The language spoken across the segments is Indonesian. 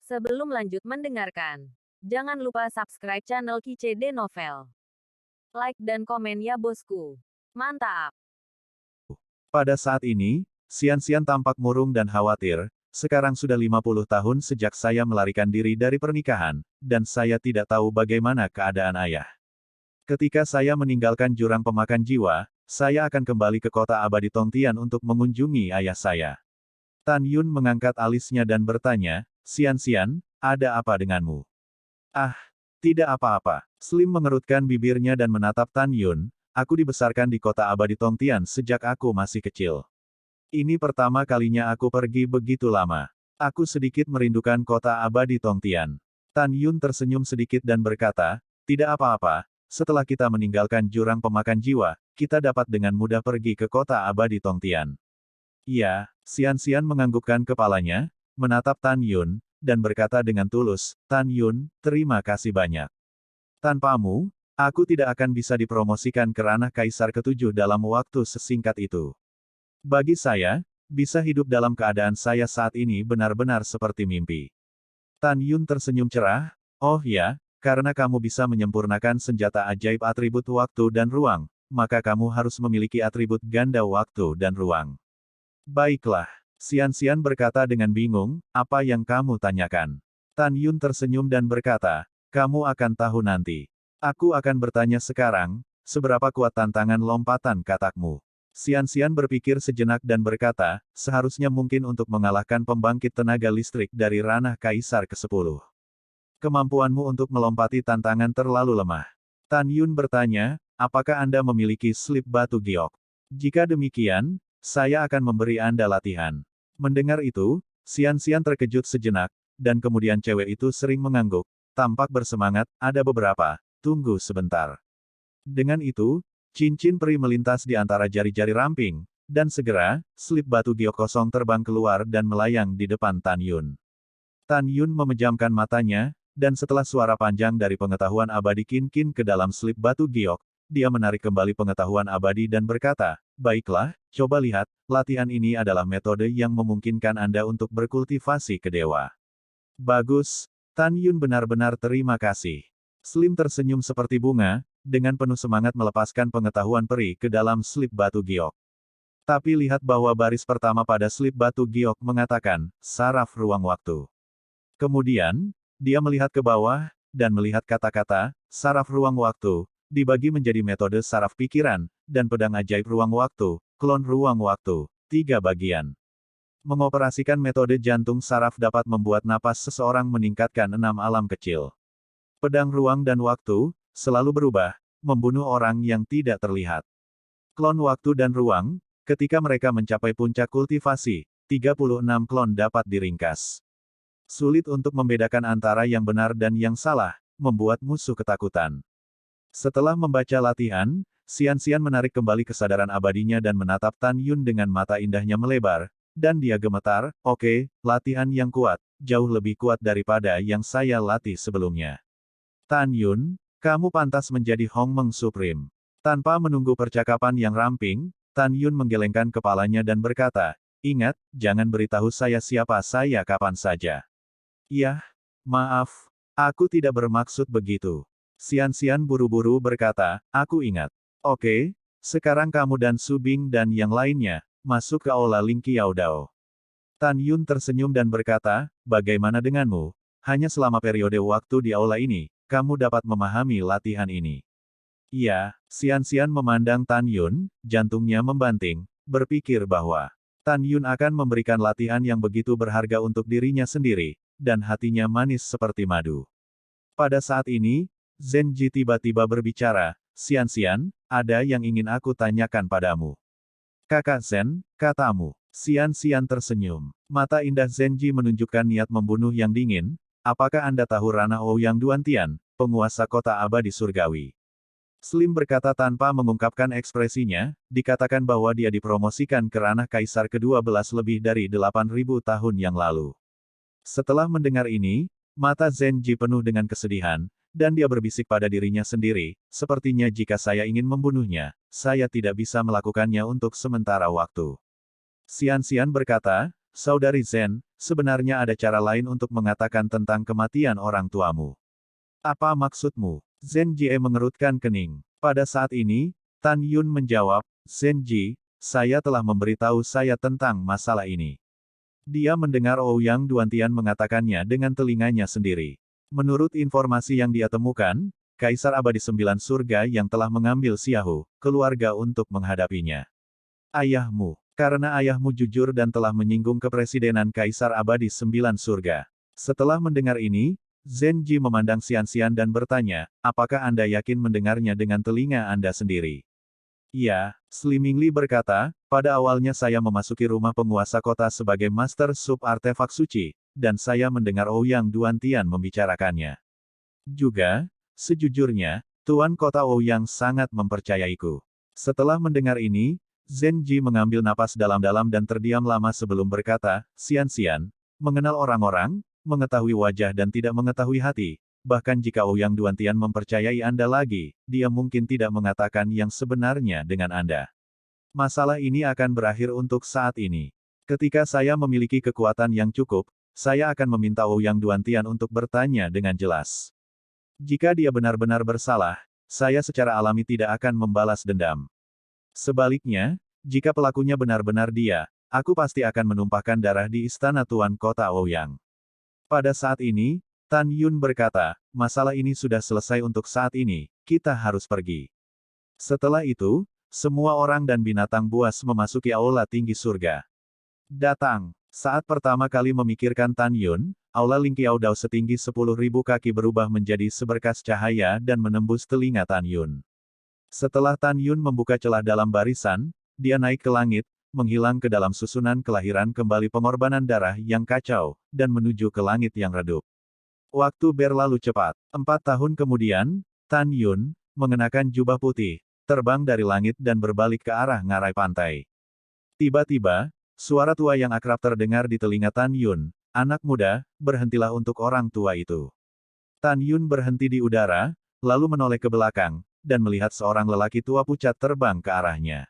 Sebelum lanjut mendengarkan, jangan lupa subscribe channel KCD Novel. Like dan komen ya bosku. Mantap. Pada saat ini, Xian tampak murung dan khawatir. Sekarang sudah 50 tahun sejak saya melarikan diri dari pernikahan, dan saya tidak tahu bagaimana keadaan ayah. Ketika saya meninggalkan jurang pemakan jiwa, saya akan kembali ke kota abadi Tongtian untuk mengunjungi ayah saya. Tan Yun mengangkat alisnya dan bertanya, Xian, ada apa denganmu? Ah, tidak apa-apa. Slim mengerutkan bibirnya dan menatap Tan Yun. Aku dibesarkan di kota abadi Tongtian sejak aku masih kecil. Ini pertama kalinya aku pergi begitu lama. Aku sedikit merindukan kota abadi Tongtian. Tan Yun tersenyum sedikit dan berkata, tidak apa-apa, setelah kita meninggalkan jurang pemakan jiwa, kita dapat dengan mudah pergi ke kota abadi Tongtian. Iya, Xian menganggukkan kepalanya, menatap Tan Yun, dan berkata dengan tulus, Tan Yun, terima kasih banyak. Tanpamu, aku tidak akan bisa dipromosikan ke ranah Kaisar ke-7 dalam waktu sesingkat itu. Bagi saya, bisa hidup dalam keadaan saya saat ini benar-benar seperti mimpi. Tan Yun tersenyum cerah, oh ya, karena kamu bisa menyempurnakan senjata ajaib atribut waktu dan ruang, maka kamu harus memiliki atribut ganda waktu dan ruang. Baiklah, Xian berkata dengan bingung, apa yang kamu tanyakan? Tan Yun tersenyum dan berkata, kamu akan tahu nanti. Aku akan bertanya sekarang, seberapa kuat tantangan lompatan katakmu? Xian berpikir sejenak dan berkata, seharusnya mungkin untuk mengalahkan pembangkit tenaga listrik dari ranah Kaisar ke-10. Kemampuanmu untuk melompati tantangan terlalu lemah. Tan Yun bertanya, apakah Anda memiliki slip batu giok? Jika demikian, saya akan memberi Anda latihan. Mendengar itu, Xian terkejut sejenak, dan kemudian cewek itu sering mengangguk, tampak bersemangat, ada beberapa, tunggu sebentar. Dengan itu, cincin peri melintas di antara jari-jari ramping, dan segera, slip batu giok kosong terbang keluar dan melayang di depan Tan Yun. Tan Yun memejamkan matanya, dan setelah suara panjang dari pengetahuan abadi Qin ke dalam slip batu giok, dia menarik kembali pengetahuan abadi dan berkata, baiklah, coba lihat, latihan ini adalah metode yang memungkinkan Anda untuk berkultivasi ke dewa. Bagus, Tan Yun benar-benar terima kasih. Slim tersenyum seperti bunga, dengan penuh semangat melepaskan pengetahuan peri ke dalam slip batu giok. Tapi lihat bahwa baris pertama pada slip batu giok mengatakan, saraf ruang waktu. Kemudian, dia melihat ke bawah, dan melihat kata-kata, saraf ruang waktu, dibagi menjadi metode saraf pikiran, dan pedang ajaib ruang waktu, klon ruang waktu, 3 bagian. Mengoperasikan metode jantung saraf dapat membuat napas seseorang meningkatkan 6 alam kecil. Pedang ruang dan waktu, selalu berubah, membunuh orang yang tidak terlihat. Klon waktu dan ruang, ketika mereka mencapai puncak kultivasi, 36 klon dapat diringkas. Sulit untuk membedakan antara yang benar dan yang salah, membuat musuh ketakutan. Setelah membaca latihan, Xian menarik kembali kesadaran abadinya dan menatap Tan Yun dengan mata indahnya melebar, dan dia gemetar, oke, latihan yang kuat, jauh lebih kuat daripada yang saya latih sebelumnya. Tan Yun, kamu pantas menjadi Hongmeng Supreme. Tanpa menunggu percakapan yang ramping, Tan Yun menggelengkan kepalanya dan berkata, ingat, jangan beritahu saya siapa saya kapan saja. Yah, maaf, aku tidak bermaksud begitu. Xian buru-buru berkata, aku ingat. Oke, sekarang kamu dan Su Bing dan yang lainnya, masuk ke aula Ling Qiao Dao. Tan Yun tersenyum dan berkata, bagaimana denganmu? Hanya selama periode waktu di aula ini, kamu dapat memahami latihan ini. Iya, Xian memandang Tan Yun, jantungnya membanting, berpikir bahwa Tan Yun akan memberikan latihan yang begitu berharga untuk dirinya sendiri, dan hatinya manis seperti madu. Pada saat ini, Zenji tiba-tiba berbicara, Xian, ada yang ingin aku tanyakan padamu. Kakak Zen, katamu. Xian tersenyum. Mata indah Zenji menunjukkan niat membunuh yang dingin, apakah Anda tahu ranah Ouyang Duantian, penguasa kota abadi surgawi? Slim berkata tanpa mengungkapkan ekspresinya, dikatakan bahwa dia dipromosikan ke ranah Kaisar ke-12 lebih dari 8.000 tahun yang lalu. Setelah mendengar ini, mata Zenji penuh dengan kesedihan, dan dia berbisik pada dirinya sendiri, sepertinya jika saya ingin membunuhnya, saya tidak bisa melakukannya untuk sementara waktu. Xian berkata, Saudari Zen, sebenarnya ada cara lain untuk mengatakan tentang kematian orang tuamu. Apa maksudmu? Zen Jie mengerutkan kening. Pada saat ini, Tan Yun menjawab, Zen Ji, saya telah memberitahu saya tentang masalah ini. Dia mendengar Ouyang Duantian mengatakannya dengan telinganya sendiri. Menurut informasi yang dia temukan, Kaisar Abadi Sembilan Surga yang telah mengambil Xiaohu, keluarga untuk menghadapinya. Ayahmu. Karena ayahmu jujur dan telah menyinggung kepresidenan Kaisar Abadi Sembilan Surga. Setelah mendengar ini, Zen Ji memandang Xian-Xian dan bertanya, apakah Anda yakin mendengarnya dengan telinga Anda sendiri? Ya, Sliming Li berkata, pada awalnya saya memasuki rumah penguasa kota sebagai Master Sub Artefak Suci, dan saya mendengar Ouyang Duantian membicarakannya. Juga, sejujurnya, Tuan Kota Ouyang sangat mempercayaiku. Setelah mendengar ini, Zen Ji mengambil napas dalam-dalam dan terdiam lama sebelum berkata, Xian-Xian, mengenal orang-orang, mengetahui wajah dan tidak mengetahui hati. Bahkan jika Ouyang Duantian mempercayai Anda lagi, dia mungkin tidak mengatakan yang sebenarnya dengan Anda. Masalah ini akan berakhir untuk saat ini. Ketika saya memiliki kekuatan yang cukup, saya akan meminta Ouyang Duantian untuk bertanya dengan jelas. Jika dia benar-benar bersalah, saya secara alami tidak akan membalas dendam. Sebaliknya, jika pelakunya benar-benar dia, aku pasti akan menumpahkan darah di istana Tuan Kota Ouyang. Pada saat ini, Tan Yun berkata, masalah ini sudah selesai untuk saat ini, kita harus pergi. Setelah itu, semua orang dan binatang buas memasuki aula tinggi surga. Datang. Saat pertama kali memikirkan Tan Yun, aula Lingqiao Dao setinggi 10.000 kaki berubah menjadi seberkas cahaya dan menembus telinga Tan Yun. Setelah Tan Yun membuka celah dalam barisan, dia naik ke langit, menghilang ke dalam susunan kelahiran kembali pengorbanan darah yang kacau, dan menuju ke langit yang redup. Waktu berlalu cepat. 4 tahun kemudian, Tan Yun, mengenakan jubah putih, terbang dari langit dan berbalik ke arah ngarai pantai. Tiba-tiba, suara tua yang akrab terdengar di telinga Tan Yun, anak muda, berhentilah untuk orang tua itu. Tan Yun berhenti di udara, lalu menoleh ke belakang, dan melihat seorang lelaki tua pucat terbang ke arahnya.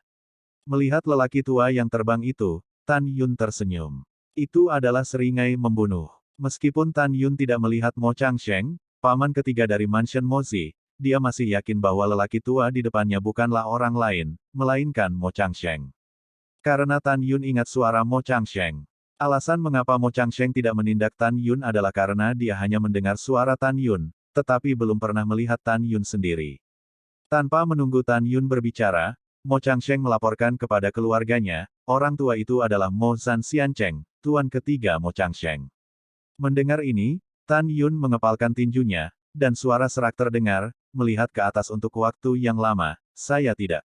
Melihat lelaki tua yang terbang itu, Tan Yun tersenyum. Itu adalah seringai membunuh. Meskipun Tan Yun tidak melihat Mo Changsheng, paman ketiga dari Mansion Mozi, dia masih yakin bahwa lelaki tua di depannya bukanlah orang lain, melainkan Mo Changsheng. Karena Tan Yun ingat suara Mo Changsheng. Alasan mengapa Mo Changsheng tidak menindak Tan Yun adalah karena dia hanya mendengar suara Tan Yun, tetapi belum pernah melihat Tan Yun sendiri. Tanpa menunggu Tan Yun berbicara, Mo Changsheng melaporkan kepada keluarganya, orang tua itu adalah Mo Zhan Xiancheng, tuan ketiga Mo Changsheng. Mendengar ini, Tan Yun mengepalkan tinjunya, dan suara serak terdengar, melihat ke atas untuk waktu yang lama, saya tidak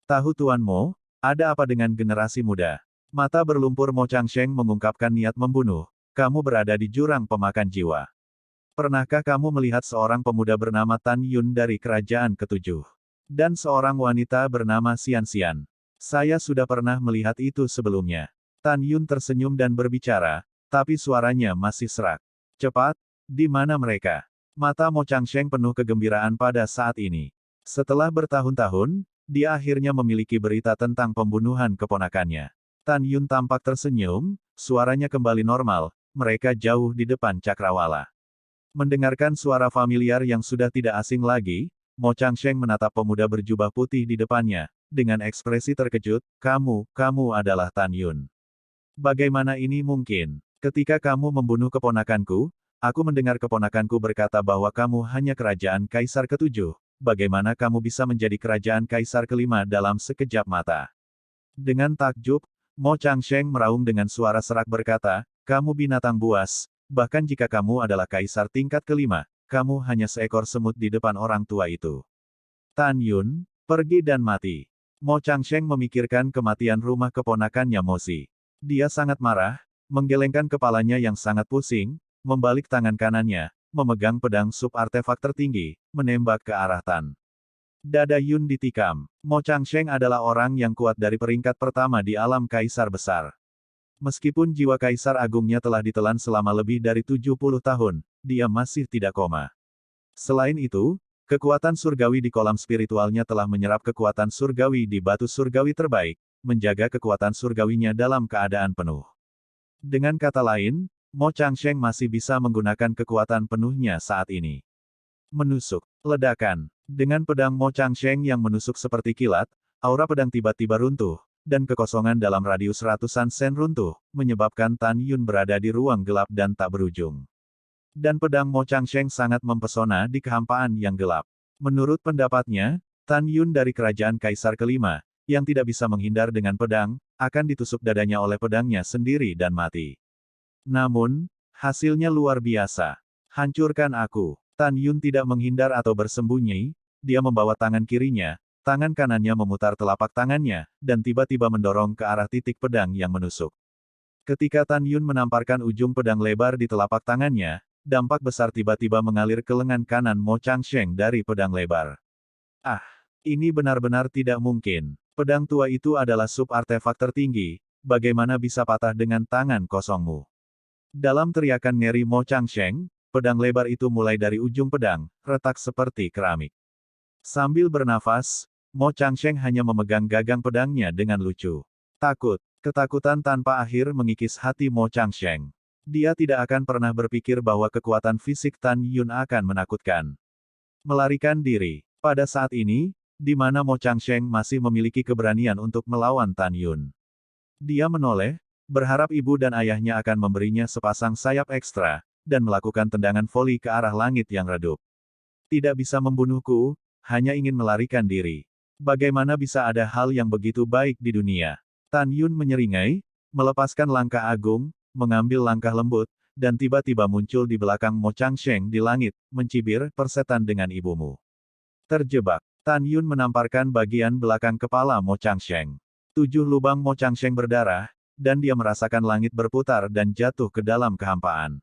tahu Tuan Mo, ada apa dengan generasi muda? Mata berlumpur Mo Changsheng mengungkapkan niat membunuh, kamu berada di jurang pemakan jiwa. Pernahkah kamu melihat seorang pemuda bernama Tan Yun dari kerajaan ketujuh? Dan seorang wanita bernama Xian-Xian. Saya sudah pernah melihat itu sebelumnya. Tan Yun tersenyum dan berbicara, tapi suaranya masih serak. Cepat, di mana mereka? Mata Mo Changsheng penuh kegembiraan pada saat ini. Setelah bertahun-tahun, dia akhirnya memiliki berita tentang pembunuhan keponakannya. Tan Yun tampak tersenyum, suaranya kembali normal, mereka jauh di depan cakrawala. Mendengarkan suara familiar yang sudah tidak asing lagi, Mo Changsheng menatap pemuda berjubah putih di depannya, dengan ekspresi terkejut, kamu adalah Tan Yun. Bagaimana ini mungkin? Ketika kamu membunuh keponakanku, aku mendengar keponakanku berkata bahwa kamu hanya kerajaan Kaisar ketujuh, bagaimana kamu bisa menjadi kerajaan Kaisar kelima dalam sekejap mata? Dengan takjub, Mo Changsheng meraung dengan suara serak berkata, kamu binatang buas, bahkan jika kamu adalah Kaisar tingkat kelima, kamu hanya seekor semut di depan orang tua itu. Tan Yun, pergi dan mati. Mo Changsheng memikirkan kematian rumah keponakannya Mozi. Dia sangat marah, menggelengkan kepalanya yang sangat pusing, membalik tangan kanannya, memegang pedang sub-artefak tertinggi, menembak ke arah Tan. Dada Yun ditikam. Mo Changsheng adalah orang yang kuat dari peringkat pertama di alam Kaisar Besar. Meskipun jiwa Kaisar Agungnya telah ditelan selama lebih dari 70 tahun, dia masih tidak koma. Selain itu, kekuatan surgawi di kolam spiritualnya telah menyerap kekuatan surgawi di batu surgawi terbaik, menjaga kekuatan surgawinya dalam keadaan penuh. Dengan kata lain, Mo Changsheng masih bisa menggunakan kekuatan penuhnya saat ini. Menusuk. Ledakan. Dengan pedang Mo Changsheng yang menusuk seperti kilat, aura pedang tiba-tiba runtuh, dan kekosongan dalam radius ratusan sen runtuh, menyebabkan Tan Yun berada di ruang gelap dan tak berujung. Dan pedang Mo Changsheng sangat mempesona di kehampaan yang gelap. Menurut pendapatnya, Tan Yun dari kerajaan Kaisar kelima, yang tidak bisa menghindar dengan pedang, akan ditusuk dadanya oleh pedangnya sendiri dan mati. Namun, hasilnya luar biasa. Hancurkan aku. Tan Yun tidak menghindar atau bersembunyi, dia membawa tangan kirinya, tangan kanannya memutar telapak tangannya, dan tiba-tiba mendorong ke arah titik pedang yang menusuk. Ketika Tan Yun menamparkan ujung pedang lebar di telapak tangannya, dampak besar tiba-tiba mengalir ke lengan kanan Mo Changsheng dari pedang lebar. Ah, ini benar-benar tidak mungkin. Pedang tua itu adalah sub-artefak tertinggi, bagaimana bisa patah dengan tangan kosongmu? Dalam teriakan ngeri Mo Changsheng, pedang lebar itu mulai dari ujung pedang, retak seperti keramik. Sambil bernafas, Mo Changsheng hanya memegang gagang pedangnya dengan lucu. Takut. Ketakutan tanpa akhir mengikis hati Mo Changsheng. Dia tidak akan pernah berpikir bahwa kekuatan fisik Tan Yun akan menakutkan. Melarikan diri. Pada saat ini, di mana Mo Changsheng masih memiliki keberanian untuk melawan Tan Yun. Dia menoleh, berharap ibu dan ayahnya akan memberinya sepasang sayap ekstra, dan melakukan tendangan voli ke arah langit yang redup. Tidak bisa membunuhku, hanya ingin melarikan diri. Bagaimana bisa ada hal yang begitu baik di dunia? Tan Yun menyeringai, melepaskan langkah agung, mengambil langkah lembut, dan tiba-tiba muncul di belakang Mo Changsheng di langit, mencibir, persetan dengan ibumu. Terjebak. Tan Yun menamparkan bagian belakang kepala Mo Changsheng. 7 lubang Mo Changsheng berdarah, dan dia merasakan langit berputar dan jatuh ke dalam kehampaan.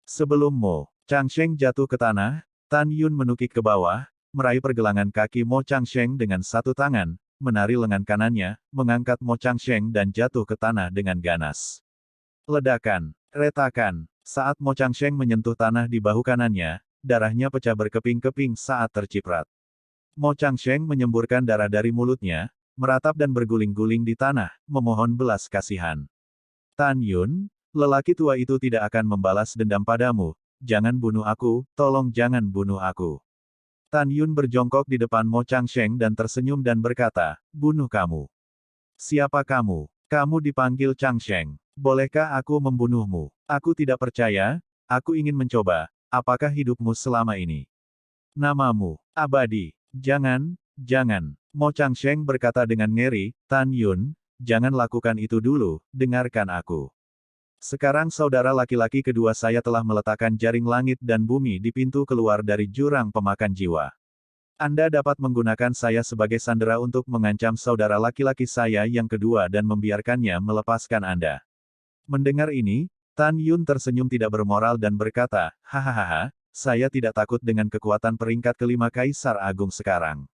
Sebelum Mo Changsheng jatuh ke tanah, Tan Yun menukik ke bawah, meraih pergelangan kaki Mo Changsheng dengan satu tangan, menari lengan kanannya, mengangkat Mo Changsheng dan jatuh ke tanah dengan ganas. Ledakan, retakan. Saat Mo Changsheng menyentuh tanah di bahu kanannya, darahnya pecah berkeping-keping saat terciprat. Mo Changsheng menyemburkan darah dari mulutnya, meratap dan berguling-guling di tanah, memohon belas kasihan. Tan Yun, lelaki tua itu tidak akan membalas dendam padamu, jangan bunuh aku, tolong jangan bunuh aku. Tan Yun berjongkok di depan Mo Changsheng dan tersenyum dan berkata, bunuh kamu. Siapa kamu? Kamu dipanggil Changsheng. Bolehkah aku membunuhmu? Aku tidak percaya, aku ingin mencoba, apakah hidupmu selama ini? Namamu, abadi. Jangan, jangan. Mo Changsheng berkata dengan ngeri, Tan Yun, jangan lakukan itu dulu, dengarkan aku. Sekarang saudara laki-laki kedua saya telah meletakkan jaring langit dan bumi di pintu keluar dari jurang pemakan jiwa. Anda dapat menggunakan saya sebagai sandera untuk mengancam saudara laki-laki saya yang kedua dan membiarkannya melepaskan Anda. Mendengar ini, Tan Yun tersenyum tidak bermoral dan berkata, hahaha, saya tidak takut dengan kekuatan peringkat kelima Kaisar Agung sekarang.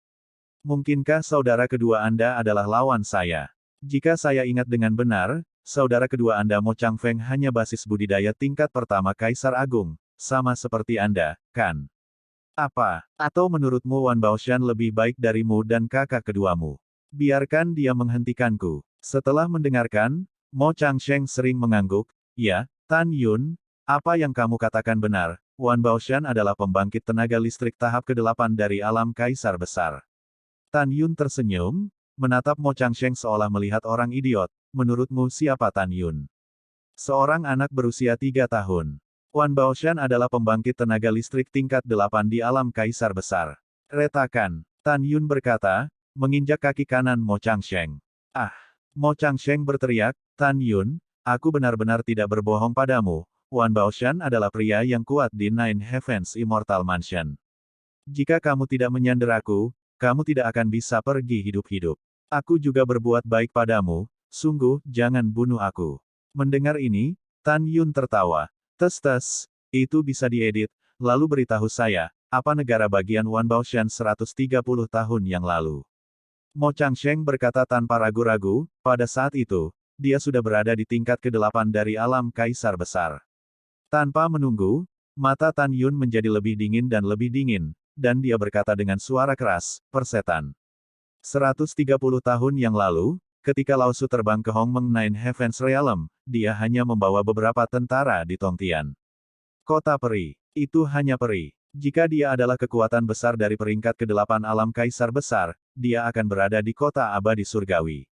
Mungkinkah saudara kedua Anda adalah lawan saya? Jika saya ingat dengan benar, saudara kedua Anda Mo Changfeng hanya basis budidaya tingkat pertama Kaisar Agung, sama seperti Anda, kan? Apa? Atau menurutmu Wan Baoshan lebih baik darimu dan kakak keduamu? Biarkan dia menghentikanku. Setelah mendengarkan, Mo Changsheng sering mengangguk, ya, Tan Yun, apa yang kamu katakan benar, Wan Baoshan adalah pembangkit tenaga listrik tahap ke-8 dari alam Kaisar Besar. Tan Yun tersenyum, menatap Mo Changsheng seolah melihat orang idiot, menurutmu siapa Tan Yun? Seorang anak berusia 3 tahun. Wan Baoshan adalah pembangkit tenaga listrik tingkat 8 di alam Kaisar Besar. Retakan, Tan Yun berkata, menginjak kaki kanan Mo Changsheng. Ah! Mo Changsheng berteriak, Tan Yun, aku benar-benar tidak berbohong padamu, Wan Baoshan adalah pria yang kuat di Nine Heavens Immortal Mansion. Jika kamu tidak menyandera aku, kamu tidak akan bisa pergi hidup-hidup. Aku juga berbuat baik padamu, sungguh, jangan bunuh aku. Mendengar ini, Tan Yun tertawa. Tes-tes, itu bisa diedit, lalu beritahu saya, apa negara bagian Wan Baoshan 130 tahun yang lalu. Mo Changsheng berkata tanpa ragu-ragu, pada saat itu, dia sudah berada di tingkat ke-8 dari alam Kaisar Besar. Tanpa menunggu, mata Tan Yun menjadi lebih dingin, dan dia berkata dengan suara keras, persetan. 130 tahun yang lalu, ketika Lao Su terbang ke Hongmeng Nine Heavens Realm, dia hanya membawa beberapa tentara di Tongtian. Kota peri. Itu hanya peri. Jika dia adalah kekuatan besar dari peringkat ke-8 alam kaisar besar, dia akan berada di kota abadi surgawi.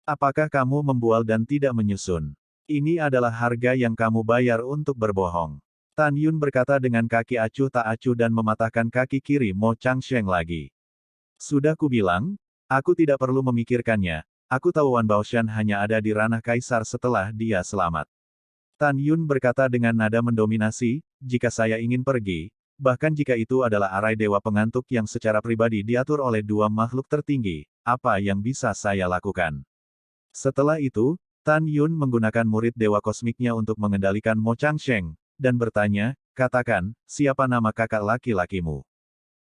Apakah kamu membual dan tidak menyusun? Ini adalah harga yang kamu bayar untuk berbohong. Tan Yun berkata dengan kaki acuh tak acuh dan mematahkan kaki kiri Mo Changsheng lagi. Sudah kubilang, aku tidak perlu memikirkannya. Aku tahu Wan Baoshan hanya ada di ranah kaisar setelah dia selamat. Tan Yun berkata dengan nada mendominasi, jika saya ingin pergi, bahkan jika itu adalah arai dewa pengantuk yang secara pribadi diatur oleh dua makhluk tertinggi, apa yang bisa saya lakukan? Setelah itu, Tan Yun menggunakan murid dewa kosmiknya untuk mengendalikan Mo Changsheng, dan bertanya, katakan, siapa nama kakak laki-lakimu?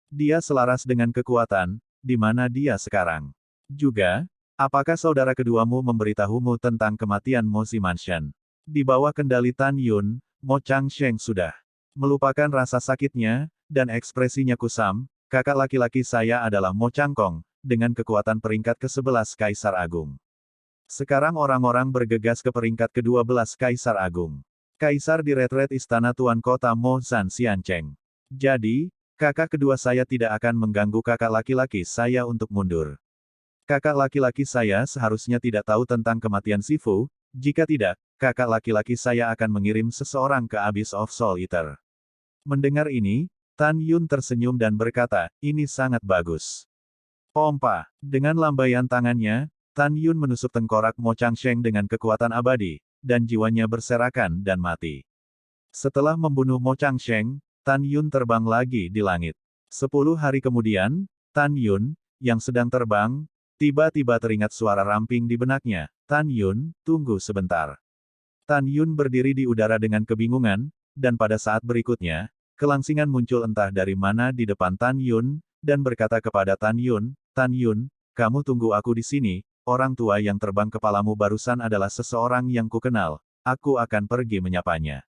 Dia selaras dengan kekuatan, di mana dia sekarang? Juga, apakah saudara keduamu memberitahumu tentang kematian Mo Zimanshan? Di bawah kendali Tan Yun, Mo Changsheng sudah melupakan rasa sakitnya, dan ekspresinya kusam, kakak laki-laki saya adalah Mo Changkong, dengan kekuatan peringkat ke-11 Kaisar Agung. Sekarang orang-orang bergegas ke peringkat ke-12 Kaisar Agung. Kaisar di retret istana Tuan Kota Mo Zhan Xiancheng. Jadi, kakak kedua saya tidak akan mengganggu kakak laki-laki saya untuk mundur. Kakak laki-laki saya seharusnya tidak tahu tentang kematian Sifu, jika tidak, kakak laki-laki saya akan mengirim seseorang ke Abyss of Soul Eater. Mendengar ini, Tan Yun tersenyum dan berkata, ini sangat bagus. Pompa. Dengan lambaian tangannya, Tan Yun menusuk tengkorak Mo Changsheng dengan kekuatan abadi, dan jiwanya berserakan dan mati. Setelah membunuh Mo Changsheng, Tan Yun terbang lagi di langit. 10 hari kemudian, Tan Yun, yang sedang terbang, tiba-tiba teringat suara ramping di benaknya. Tan Yun, tunggu sebentar. Tan Yun berdiri di udara dengan kebingungan, dan pada saat berikutnya, kelangsingan muncul entah dari mana di depan Tan Yun, dan berkata kepada Tan Yun, kamu tunggu aku di sini, orang tua yang terbang kepalamu barusan adalah seseorang yang kukenal, aku akan pergi menyapanya.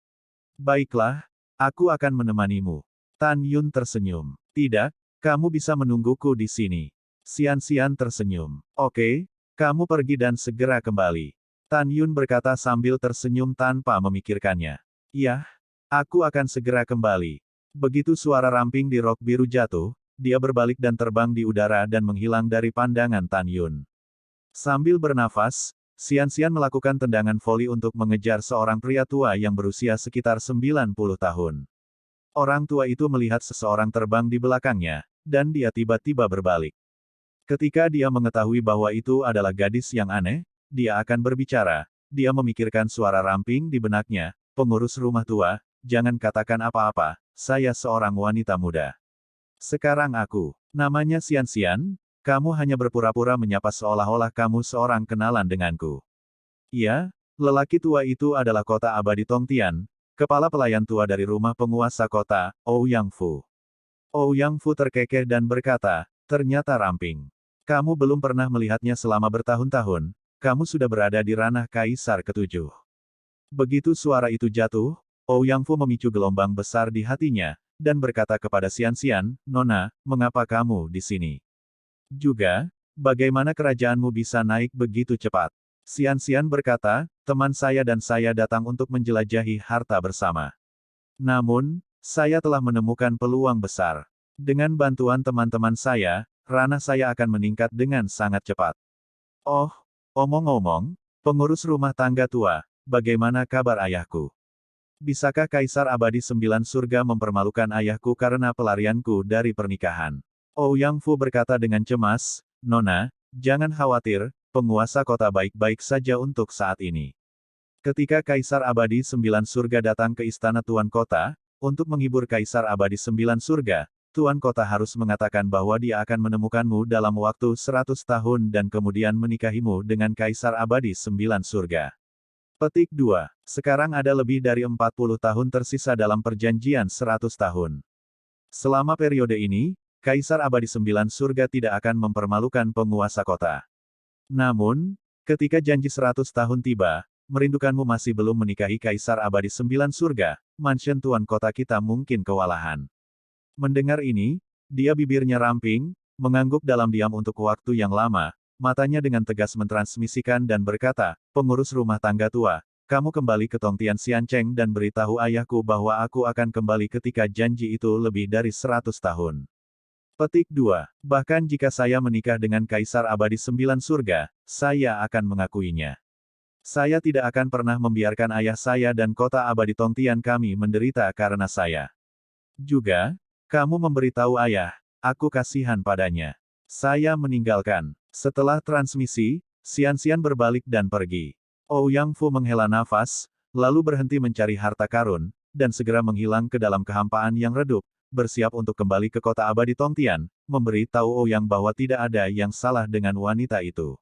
Baiklah, aku akan menemanimu. Tan Yun tersenyum. Tidak, kamu bisa menungguku di sini. Xian tersenyum. Oke, kamu pergi dan segera kembali. Tan Yun berkata sambil tersenyum tanpa memikirkannya. Iya, aku akan segera kembali. Begitu suara ramping di rok biru jatuh, dia berbalik dan terbang di udara dan menghilang dari pandangan Tan Yun. Sambil bernafas, Xian melakukan tendangan voli untuk mengejar seorang pria tua yang berusia sekitar 90 tahun. Orang tua itu melihat seseorang terbang di belakangnya, dan dia tiba-tiba berbalik. Ketika dia mengetahui bahwa itu adalah gadis yang aneh, dia akan berbicara. Dia memikirkan suara ramping di benaknya, pengurus rumah tua, jangan katakan apa-apa, saya seorang wanita muda. Sekarang aku, namanya Xian, kamu hanya berpura-pura menyapa seolah-olah kamu seorang kenalan denganku. Iya, lelaki tua itu adalah kota abadi Tongtian, kepala pelayan tua dari rumah penguasa kota, Ouyang Fu. Ouyang Fu terkekeh dan berkata, ternyata ramping. Kamu belum pernah melihatnya selama bertahun-tahun, kamu sudah berada di ranah Kaisar ke-7. Begitu suara itu jatuh, Ouyang Fu memicu gelombang besar di hatinya, dan berkata kepada Xian, Nona, mengapa kamu di sini? Juga, bagaimana kerajaanmu bisa naik begitu cepat? Xian berkata, teman saya dan saya datang untuk menjelajahi harta bersama. Namun, saya telah menemukan peluang besar. Dengan bantuan teman-teman saya, ranah saya akan meningkat dengan sangat cepat. Oh, omong-omong, pengurus rumah tangga tua, bagaimana kabar ayahku? Bisakah Kaisar Abadi 9 Surga mempermalukan ayahku karena pelarianku dari pernikahan? Ouyang Fu berkata dengan cemas, Nona, jangan khawatir, penguasa kota baik-baik saja untuk saat ini. Ketika Kaisar Abadi 9 Surga datang ke istana Tuan Kota, untuk menghibur Kaisar Abadi 9 Surga, Tuan Kota harus mengatakan bahwa dia akan menemukanmu dalam waktu 100 tahun dan kemudian menikahimu dengan Kaisar Abadi 9 Surga. Petik 2. Sekarang ada lebih dari 40 tahun tersisa dalam perjanjian 100 tahun. Selama periode ini, Kaisar Abadi 9 Surga tidak akan mempermalukan penguasa kota. Namun, ketika janji 100 tahun tiba, merindukanmu masih belum menikahi Kaisar Abadi 9 Surga, mansion Tuan Kota kita mungkin kewalahan. Mendengar ini, dia bibirnya ramping, mengangguk dalam diam untuk waktu yang lama, matanya dengan tegas mentransmisikan dan berkata, "Pengurus rumah tangga tua, kamu kembali ke Tongtian Xiancheng dan beritahu ayahku bahwa aku akan kembali ketika janji itu lebih dari 100 tahun." Petik 2. Bahkan jika saya menikah dengan Kaisar Abadi Sembilan Surga, saya akan mengakuinya. Saya tidak akan pernah membiarkan ayah saya dan kota abadi Tongtian kami menderita karena saya. Juga, kamu memberitahu ayah, aku kasihan padanya. Saya meninggalkan. Setelah transmisi, Xianxian berbalik dan pergi. Ouyang Fu menghela nafas, lalu berhenti mencari harta karun, dan segera menghilang ke dalam kehampaan yang redup, bersiap untuk kembali ke kota abadi Tongtian, memberi tahu Ouyang bahwa tidak ada yang salah dengan wanita itu.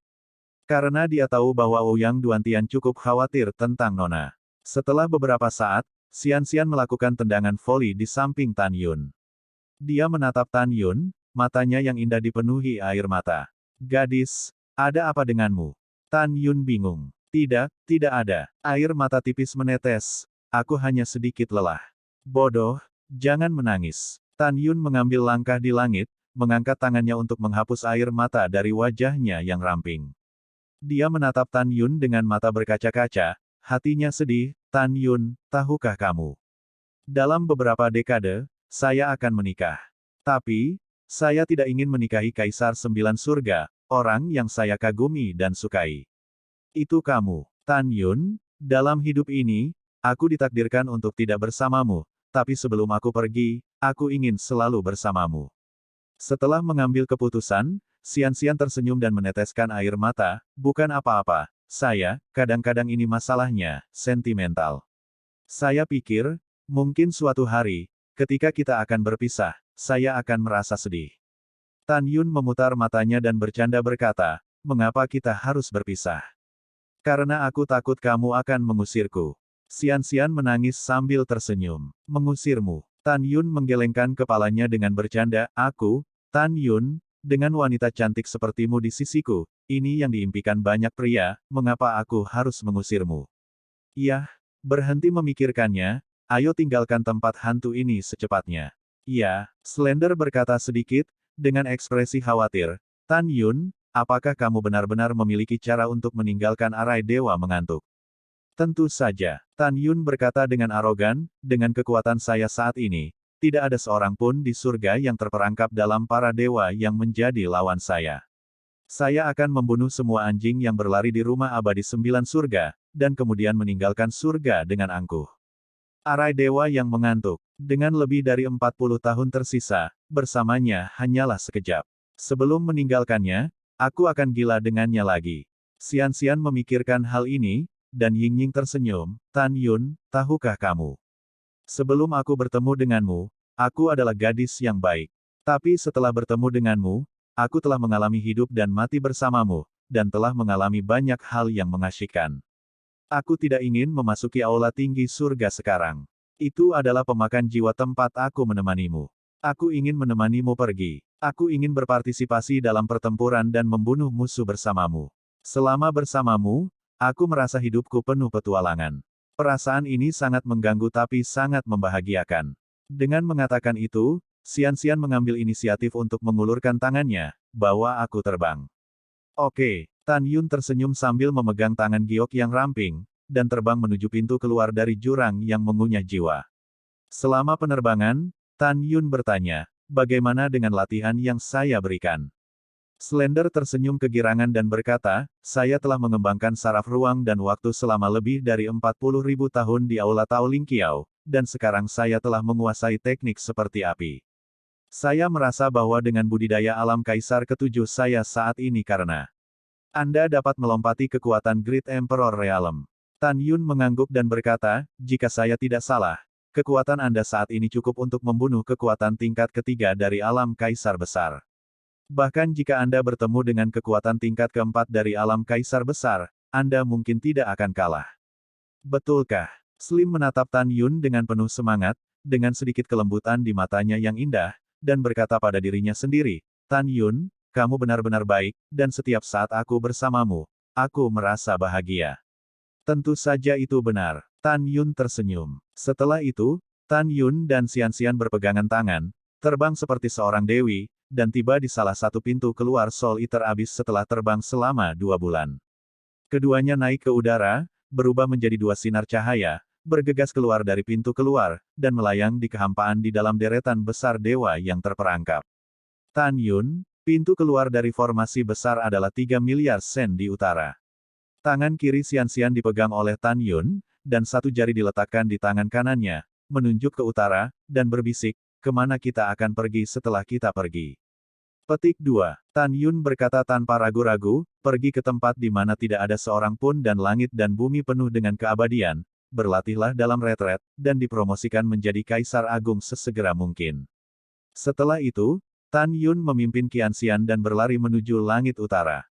Karena dia tahu bahwa Ouyang Duantian cukup khawatir tentang Nona. Setelah beberapa saat, Xianxian melakukan tendangan voli di samping Tan Yun. Dia menatap Tan Yun, matanya yang indah dipenuhi air mata. "Gadis, ada apa denganmu?" Tan Yun bingung. "Tidak, tidak ada." Air mata tipis menetes. "Aku hanya sedikit lelah." "Bodoh, jangan menangis." Tan Yun mengambil langkah di langit, mengangkat tangannya untuk menghapus air mata dari wajahnya yang ramping. Dia menatap Tan Yun dengan mata berkaca-kaca, hatinya sedih. "Tan Yun, tahukah kamu? Dalam beberapa dekade, saya akan menikah. Tapi, saya tidak ingin menikahi Kaisar Sembilan Surga, orang yang saya kagumi dan sukai. Itu kamu, Tan Yun. Dalam hidup ini, aku ditakdirkan untuk tidak bersamamu, tapi sebelum aku pergi, aku ingin selalu bersamamu." Setelah mengambil keputusan, Xianxian tersenyum dan meneteskan air mata. "Bukan apa-apa, saya, kadang-kadang ini masalahnya, sentimental. Saya pikir, mungkin suatu hari, ketika kita akan berpisah, saya akan merasa sedih." Tan Yun memutar matanya dan bercanda berkata, "Mengapa kita harus berpisah?" "Karena aku takut kamu akan mengusirku." Xianxian menangis sambil tersenyum. "Mengusirmu?" Tan Yun menggelengkan kepalanya dengan bercanda, "Aku, Tan Yun, dengan wanita cantik sepertimu di sisiku, ini yang diimpikan banyak pria, mengapa aku harus mengusirmu?" "Yah, berhenti memikirkannya, ayo tinggalkan tempat hantu ini secepatnya." "Ya," Slender berkata sedikit, dengan ekspresi khawatir. "Tan Yun, apakah kamu benar-benar memiliki cara untuk meninggalkan arai dewa mengantuk?" "Tentu saja," Tan Yun berkata dengan arogan, "dengan kekuatan saya saat ini, tidak ada seorang pun di surga yang terperangkap dalam para dewa yang menjadi lawan saya. Saya akan membunuh semua anjing yang berlari di rumah abadi Sembilan Surga, dan kemudian meninggalkan surga dengan angkuh." Arai dewa yang mengantuk. Dengan lebih dari 40 tahun tersisa, bersamanya hanyalah sekejap. Sebelum meninggalkannya, aku akan gila dengannya lagi. Xianxian memikirkan hal ini, dan Yingying tersenyum. "Tan Yun, tahukah kamu? Sebelum aku bertemu denganmu, aku adalah gadis yang baik. Tapi setelah bertemu denganmu, aku telah mengalami hidup dan mati bersamamu, dan telah mengalami banyak hal yang mengasyikkan. Aku tidak ingin memasuki aula tinggi surga sekarang. Itu adalah pemakan jiwa tempat aku menemanimu. Aku ingin menemanimu pergi. Aku ingin berpartisipasi dalam pertempuran dan membunuh musuh bersamamu. Selama bersamamu, aku merasa hidupku penuh petualangan. Perasaan ini sangat mengganggu tapi sangat membahagiakan." Dengan mengatakan itu, Xianxian mengambil inisiatif untuk mengulurkan tangannya, "Bawa aku terbang." "Oke." Tan Yun tersenyum sambil memegang tangan giok yang ramping, dan terbang menuju pintu keluar dari jurang yang mengunyah jiwa. Selama penerbangan, Tan Yun bertanya, "Bagaimana dengan latihan yang saya berikan?" Slender tersenyum kegirangan dan berkata, "Saya telah mengembangkan saraf ruang dan waktu selama lebih dari 40.000 tahun di Aula Tao Ling Kiao, dan sekarang saya telah menguasai teknik seperti api. Saya merasa bahwa dengan budidaya alam Kaisar ketujuh saya saat ini karena Anda dapat melompati kekuatan Great Emperor Realm." Tan Yun mengangguk dan berkata, "Jika saya tidak salah, kekuatan Anda saat ini cukup untuk membunuh kekuatan tingkat ketiga dari alam Kaisar Besar. Bahkan jika Anda bertemu dengan kekuatan tingkat keempat dari alam Kaisar Besar, Anda mungkin tidak akan kalah." "Betulkah?" Slim menatap Tan Yun dengan penuh semangat, dengan sedikit kelembutan di matanya yang indah, dan berkata pada dirinya sendiri, "Tan Yun, kamu benar-benar baik, dan setiap saat aku bersamamu, aku merasa bahagia." "Tentu saja itu benar." Tan Yun tersenyum. Setelah itu, Tan Yun dan Xianxian berpegangan tangan, terbang seperti seorang dewi, dan tiba di salah satu pintu keluar Soul Eater Abyss setelah terbang selama 2 bulan. Keduanya naik ke udara, berubah menjadi 2 sinar cahaya, bergegas keluar dari pintu keluar, dan melayang di kehampaan di dalam deretan besar dewa yang terperangkap. Tan Yun, pintu keluar dari formasi besar adalah 3 miliar sen di utara. Tangan kiri Xianxian dipegang oleh Tan Yun, dan satu jari diletakkan di tangan kanannya, menunjuk ke utara, dan berbisik, kemana kita akan pergi setelah kita pergi. Petik 2. Tan Yun berkata tanpa ragu-ragu, pergi ke tempat di mana tidak ada seorang pun dan langit dan bumi penuh dengan keabadian, berlatihlah dalam retret, dan dipromosikan menjadi Kaisar Agung sesegera mungkin. Setelah itu, Tan Yun memimpin Qianxian dan berlari menuju langit utara.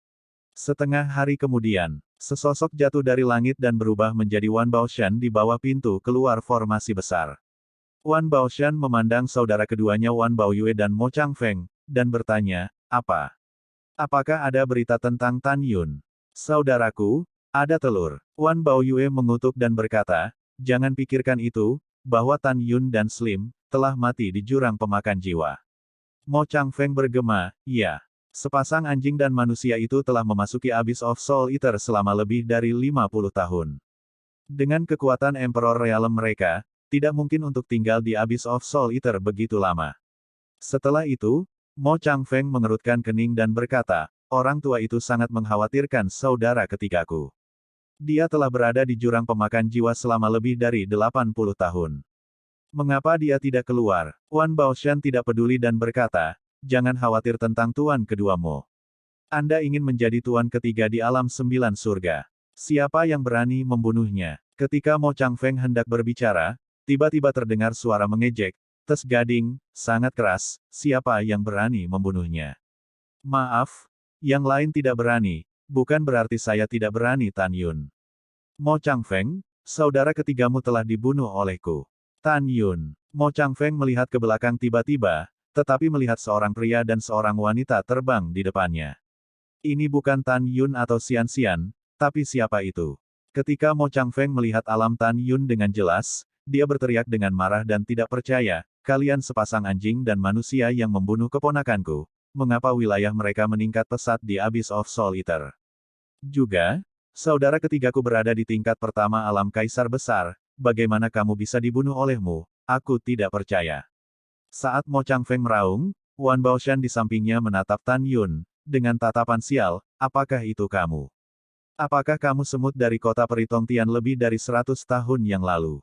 Setengah hari kemudian, sesosok jatuh dari langit dan berubah menjadi Wan Baoshan di bawah pintu keluar formasi besar. Wan Baoshan memandang saudara keduanya Wan Baoyue dan Mo Changfeng, dan bertanya, apa? Apakah ada berita tentang Tan Yun? Saudaraku, ada telur. Wan Baoyue mengutuk dan berkata, jangan pikirkan itu, bahwa Tan Yun dan Slim, telah mati di jurang pemakan jiwa. Mo Changfeng bergema, iya. Sepasang anjing dan manusia itu telah memasuki Abyss of Soul Eater selama lebih dari 50 tahun. Dengan kekuatan Emperor Realm mereka, tidak mungkin untuk tinggal di Abyss of Soul Eater begitu lama. Setelah itu, Mo Changfeng mengerutkan kening dan berkata, orang tua itu sangat mengkhawatirkan saudara ketigaku. Dia telah berada di jurang pemakan jiwa selama lebih dari 80 tahun. Mengapa dia tidak keluar? Wan Baoshan tidak peduli dan berkata, jangan khawatir tentang tuan keduamu. Anda ingin menjadi tuan ketiga di alam 9 surga. Siapa yang berani membunuhnya? Ketika Mo Changfeng hendak berbicara, tiba-tiba terdengar suara mengejek, tes gading, sangat keras, siapa yang berani membunuhnya? Maaf, yang lain tidak berani, bukan berarti saya tidak berani Tan Yun. Mo Changfeng, saudara ketigamu telah dibunuh olehku. Tan Yun. Mo Changfeng melihat ke belakang tiba-tiba, tetapi melihat seorang pria dan seorang wanita terbang di depannya. Ini bukan Tan Yun atau Xianxian, tapi siapa itu? Ketika Mo Changfeng melihat alam Tan Yun dengan jelas, dia berteriak dengan marah dan tidak percaya, kalian sepasang anjing dan manusia yang membunuh keponakanku, mengapa wilayah mereka meningkat pesat di Abyss of Soul Eater? Juga, saudara ketigaku berada di tingkat pertama alam Kaisar Besar, bagaimana kamu bisa dibunuh olehmu? Aku tidak percaya. Saat Mo Changfeng meraung, Wan Baoshan di sampingnya menatap Tan Yun, dengan tatapan sial, apakah itu kamu? Apakah kamu semut dari kota Peritong Tian lebih dari 100 tahun yang lalu?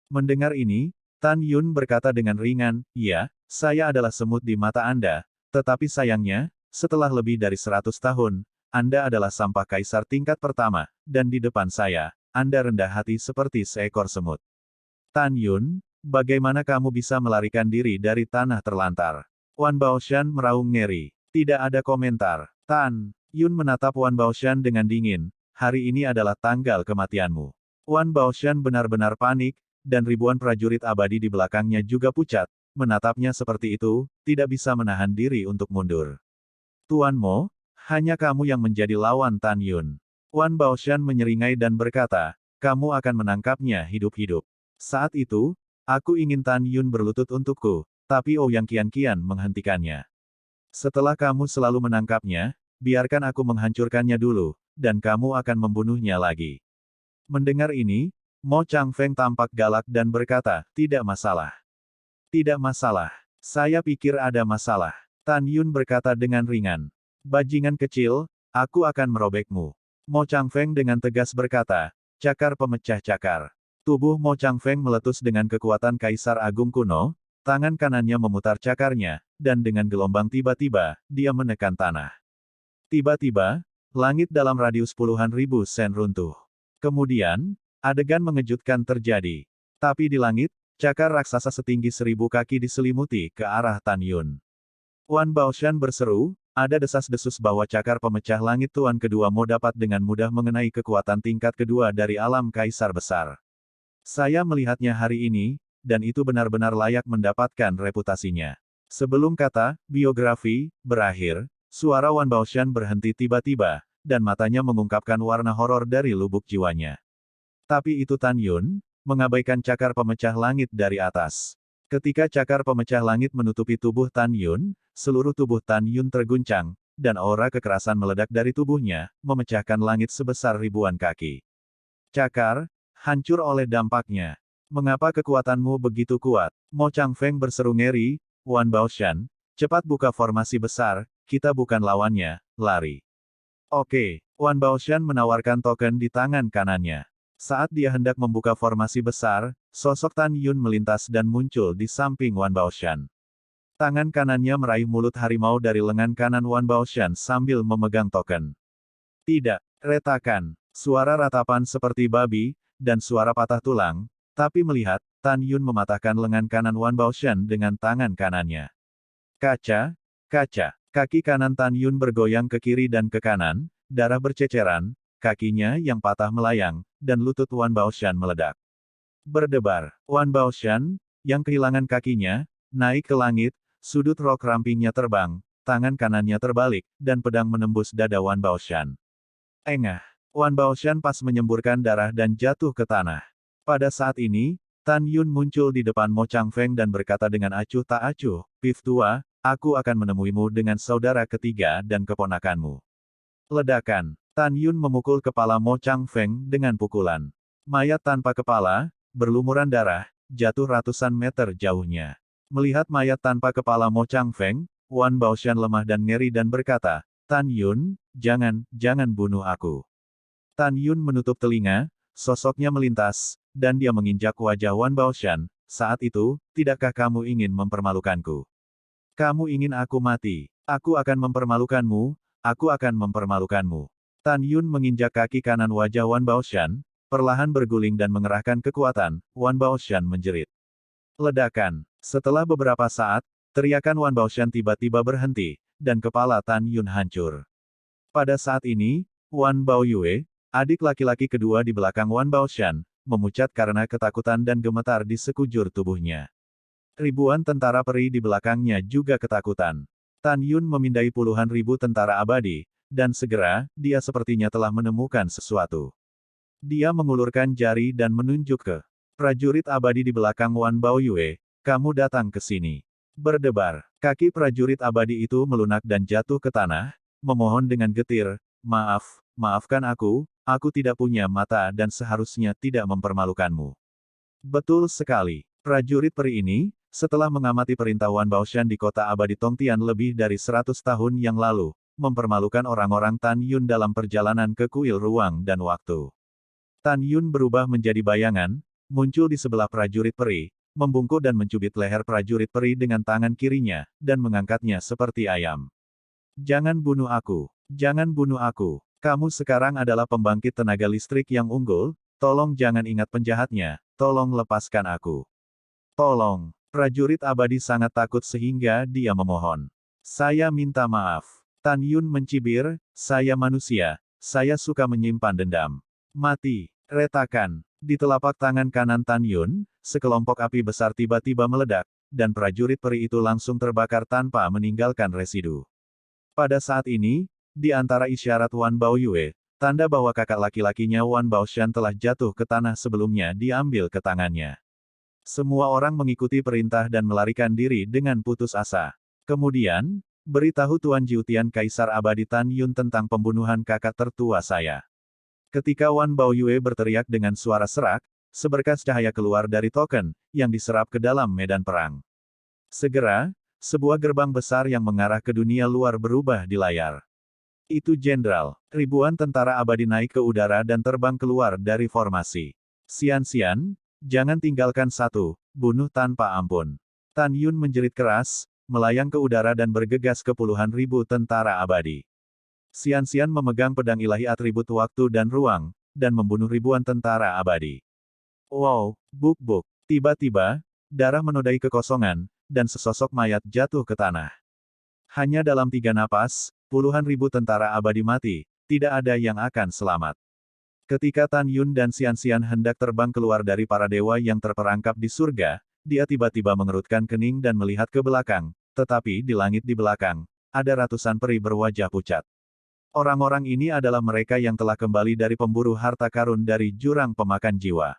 Mendengar ini, Tan Yun berkata dengan ringan, iya, saya adalah semut di mata Anda, tetapi sayangnya, setelah lebih dari 100 tahun, Anda adalah sampah kaisar tingkat pertama, dan di depan saya, Anda rendah hati seperti seekor semut. Tan Yun, bagaimana kamu bisa melarikan diri dari tanah terlantar? Wan Baoshan meraung ngeri. Tidak ada komentar. Tan Yun menatap Wan Baoshan dengan dingin. Hari ini adalah tanggal kematianmu. Wan Baoshan benar-benar panik, dan ribuan prajurit abadi di belakangnya juga pucat, menatapnya seperti itu, tidak bisa menahan diri untuk mundur. Tuan Mo, hanya kamu yang menjadi lawan Tan Yun. Wan Baoshan menyeringai dan berkata, kamu akan menangkapnya hidup-hidup. Saat itu, aku ingin Tan Yun berlutut untukku, tapi Ouyang Qian-Qian menghentikannya. Setelah kamu selalu menangkapnya, biarkan aku menghancurkannya dulu, dan kamu akan membunuhnya lagi. Mendengar ini, Mo Changfeng tampak galak dan berkata, tidak masalah. Tidak masalah. Saya pikir ada masalah. Tan Yun berkata dengan ringan. Bajingan kecil, aku akan merobekmu. Mo Changfeng dengan tegas berkata, cakar pemecah cakar. Tubuh Mo Changfeng meletus dengan kekuatan Kaisar Agung kuno, tangan kanannya memutar cakarnya, dan dengan gelombang tiba-tiba, dia menekan tanah. Tiba-tiba, langit dalam radius puluhan ribu sen runtuh. Kemudian, adegan mengejutkan terjadi. Tapi di langit, cakar raksasa setinggi 1000 kaki diselimuti ke arah Tan Yun. Wan Baoshan berseru, ada desas-desus bahwa cakar pemecah langit Tuan kedua Mo dapat dengan mudah mengenai kekuatan tingkat kedua dari alam Kaisar Besar. Saya melihatnya hari ini, dan itu benar-benar layak mendapatkan reputasinya. Sebelum kata, biografi, berakhir, suara Wan Baoshan berhenti tiba-tiba, dan matanya mengungkapkan warna horor dari lubuk jiwanya. Tapi itu Tan Yun, mengabaikan cakar pemecah langit dari atas. Ketika cakar pemecah langit menutupi tubuh Tan Yun, seluruh tubuh Tan Yun terguncang, dan aura kekerasan meledak dari tubuhnya, memecahkan langit sebesar ribuan kaki. Cakar, hancur oleh dampaknya. Mengapa kekuatanmu begitu kuat? Mo Changfeng berseru ngeri. Wan Baoshan, cepat buka formasi besar, kita bukan lawannya, lari. Oke, Wan Baoshan menawarkan token di tangan kanannya. Saat dia hendak membuka formasi besar, sosok Tan Yun melintas dan muncul di samping Wan Baoshan. Tangan kanannya meraih mulut harimau dari lengan kanan Wan Baoshan sambil memegang token. Tidak, retakan, suara ratapan seperti babi, dan suara patah tulang, tapi melihat, Tan Yun mematahkan lengan kanan Wan Baoshan dengan tangan kanannya. Kaca, kaca, kaki kanan Tan Yun bergoyang ke kiri dan ke kanan, darah berceceran, kakinya yang patah melayang, dan lutut Wan Baoshan meledak. Berdebar, Wan Baoshan, yang kehilangan kakinya, naik ke langit, sudut rok rampingnya terbang, tangan kanannya terbalik, dan pedang menembus dada Wan Baoshan. Engah, Wan Baoshan pas menyemburkan darah dan jatuh ke tanah. Pada saat ini, Tan Yun muncul di depan Mo Changfeng dan berkata dengan acuh tak acuh, "Pif tua, aku akan menemuimu dengan saudara ketiga dan keponakanmu." Ledakan, Tan Yun memukul kepala Mo Changfeng dengan pukulan. Mayat tanpa kepala, berlumuran darah, jatuh ratusan meter jauhnya. Melihat mayat tanpa kepala Mo Changfeng, Wan Baoshan lemah dan ngeri dan berkata, "Tan Yun, jangan bunuh aku." Tan Yun menutup telinga, sosoknya melintas, dan dia menginjak wajah Wan Baoshan. Saat itu, tidakkah kamu ingin mempermalukanku? Kamu ingin aku mati? Aku akan mempermalukanmu, aku akan mempermalukanmu. Tan Yun menginjak kaki kanan wajah Wan Baoshan, perlahan berguling dan mengerahkan kekuatan, Wan Baoshan menjerit. Ledakan. Setelah beberapa saat, teriakan Wan Baoshan tiba-tiba berhenti, dan kepala Tan Yun hancur. Pada saat ini, Wan Baoyue, adik laki-laki kedua di belakang Wan Baoshan, memucat karena ketakutan dan gemetar di sekujur tubuhnya. Ribuan tentara peri di belakangnya juga ketakutan. Tan Yun memindai puluhan ribu tentara abadi, dan segera, dia sepertinya telah menemukan sesuatu. Dia mengulurkan jari dan menunjuk ke prajurit abadi di belakang Wan Baoyue, "Kamu datang ke sini." Berdebar, kaki prajurit abadi itu melunak dan jatuh ke tanah, memohon dengan getir, maafkan aku tidak punya mata dan seharusnya tidak mempermalukanmu." Betul sekali, prajurit peri ini, setelah mengamati perintah Wan Baoshan di kota abadi Tongtian lebih dari 100 tahun yang lalu, mempermalukan orang-orang Tan Yun dalam perjalanan ke kuil ruang dan waktu. Tan Yun berubah menjadi bayangan, muncul di sebelah prajurit peri, membungkuk dan mencubit leher prajurit peri dengan tangan kirinya, dan mengangkatnya seperti ayam. "Jangan bunuh aku. Jangan bunuh aku. Kamu sekarang adalah pembangkit tenaga listrik yang unggul, tolong jangan ingat penjahatnya, tolong lepaskan aku. Tolong." Prajurit abadi sangat takut sehingga dia memohon. "Saya minta maaf." Tan Yun mencibir, "Saya manusia, saya suka menyimpan dendam. Mati." Retakan. Di telapak tangan kanan Tan Yun, sekelompok api besar tiba-tiba meledak, dan prajurit peri itu langsung terbakar tanpa meninggalkan residu. Pada saat ini, di antara isyarat Wan Baoyue, tanda bahwa kakak laki-lakinya Wan Baoshan telah jatuh ke tanah sebelumnya diambil ke tangannya. Semua orang mengikuti perintah dan melarikan diri dengan putus asa. Kemudian, beritahu Tuan Jiutian Kaisar Abadi Tan Yun tentang pembunuhan kakak tertua saya. Ketika Wan Baoyue berteriak dengan suara serak, seberkas cahaya keluar dari token, yang diserap ke dalam medan perang. Segera, sebuah gerbang besar yang mengarah ke dunia luar berubah di layar. Itu jenderal. Ribuan tentara abadi naik ke udara dan terbang keluar dari formasi. "Xian, jangan tinggalkan satu, bunuh tanpa ampun." Tan Yun menjerit keras, melayang ke udara dan bergegas ke puluhan ribu tentara abadi. Xian memegang pedang ilahi atribut waktu dan ruang, dan membunuh ribuan tentara abadi. Wow, buk-buk. Tiba-tiba, darah menodai kekosongan, dan sesosok mayat jatuh ke tanah. Hanya dalam 3 napas, puluhan ribu tentara abadi mati, tidak ada yang akan selamat. Ketika Tan Yun dan Xian hendak terbang keluar dari para dewa yang terperangkap di surga, dia tiba-tiba mengerutkan kening dan melihat ke belakang, tetapi di langit di belakang, ada ratusan peri berwajah pucat. Orang-orang ini adalah mereka yang telah kembali dari pemburu harta karun dari jurang pemakan jiwa.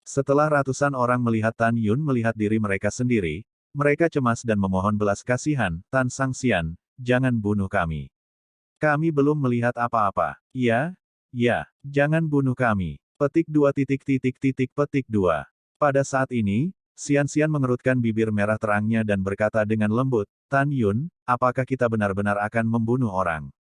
Setelah ratusan orang melihat Tan Yun melihat diri mereka sendiri, mereka cemas dan memohon belas kasihan, Tan Sangxian, jangan bunuh kami. Kami belum melihat apa-apa. Ya, ya, jangan bunuh kami. Petik 2. Pada saat ini, Xian mengerutkan bibir merah terangnya dan berkata dengan lembut, Tan Yun, apakah kita benar-benar akan membunuh orang?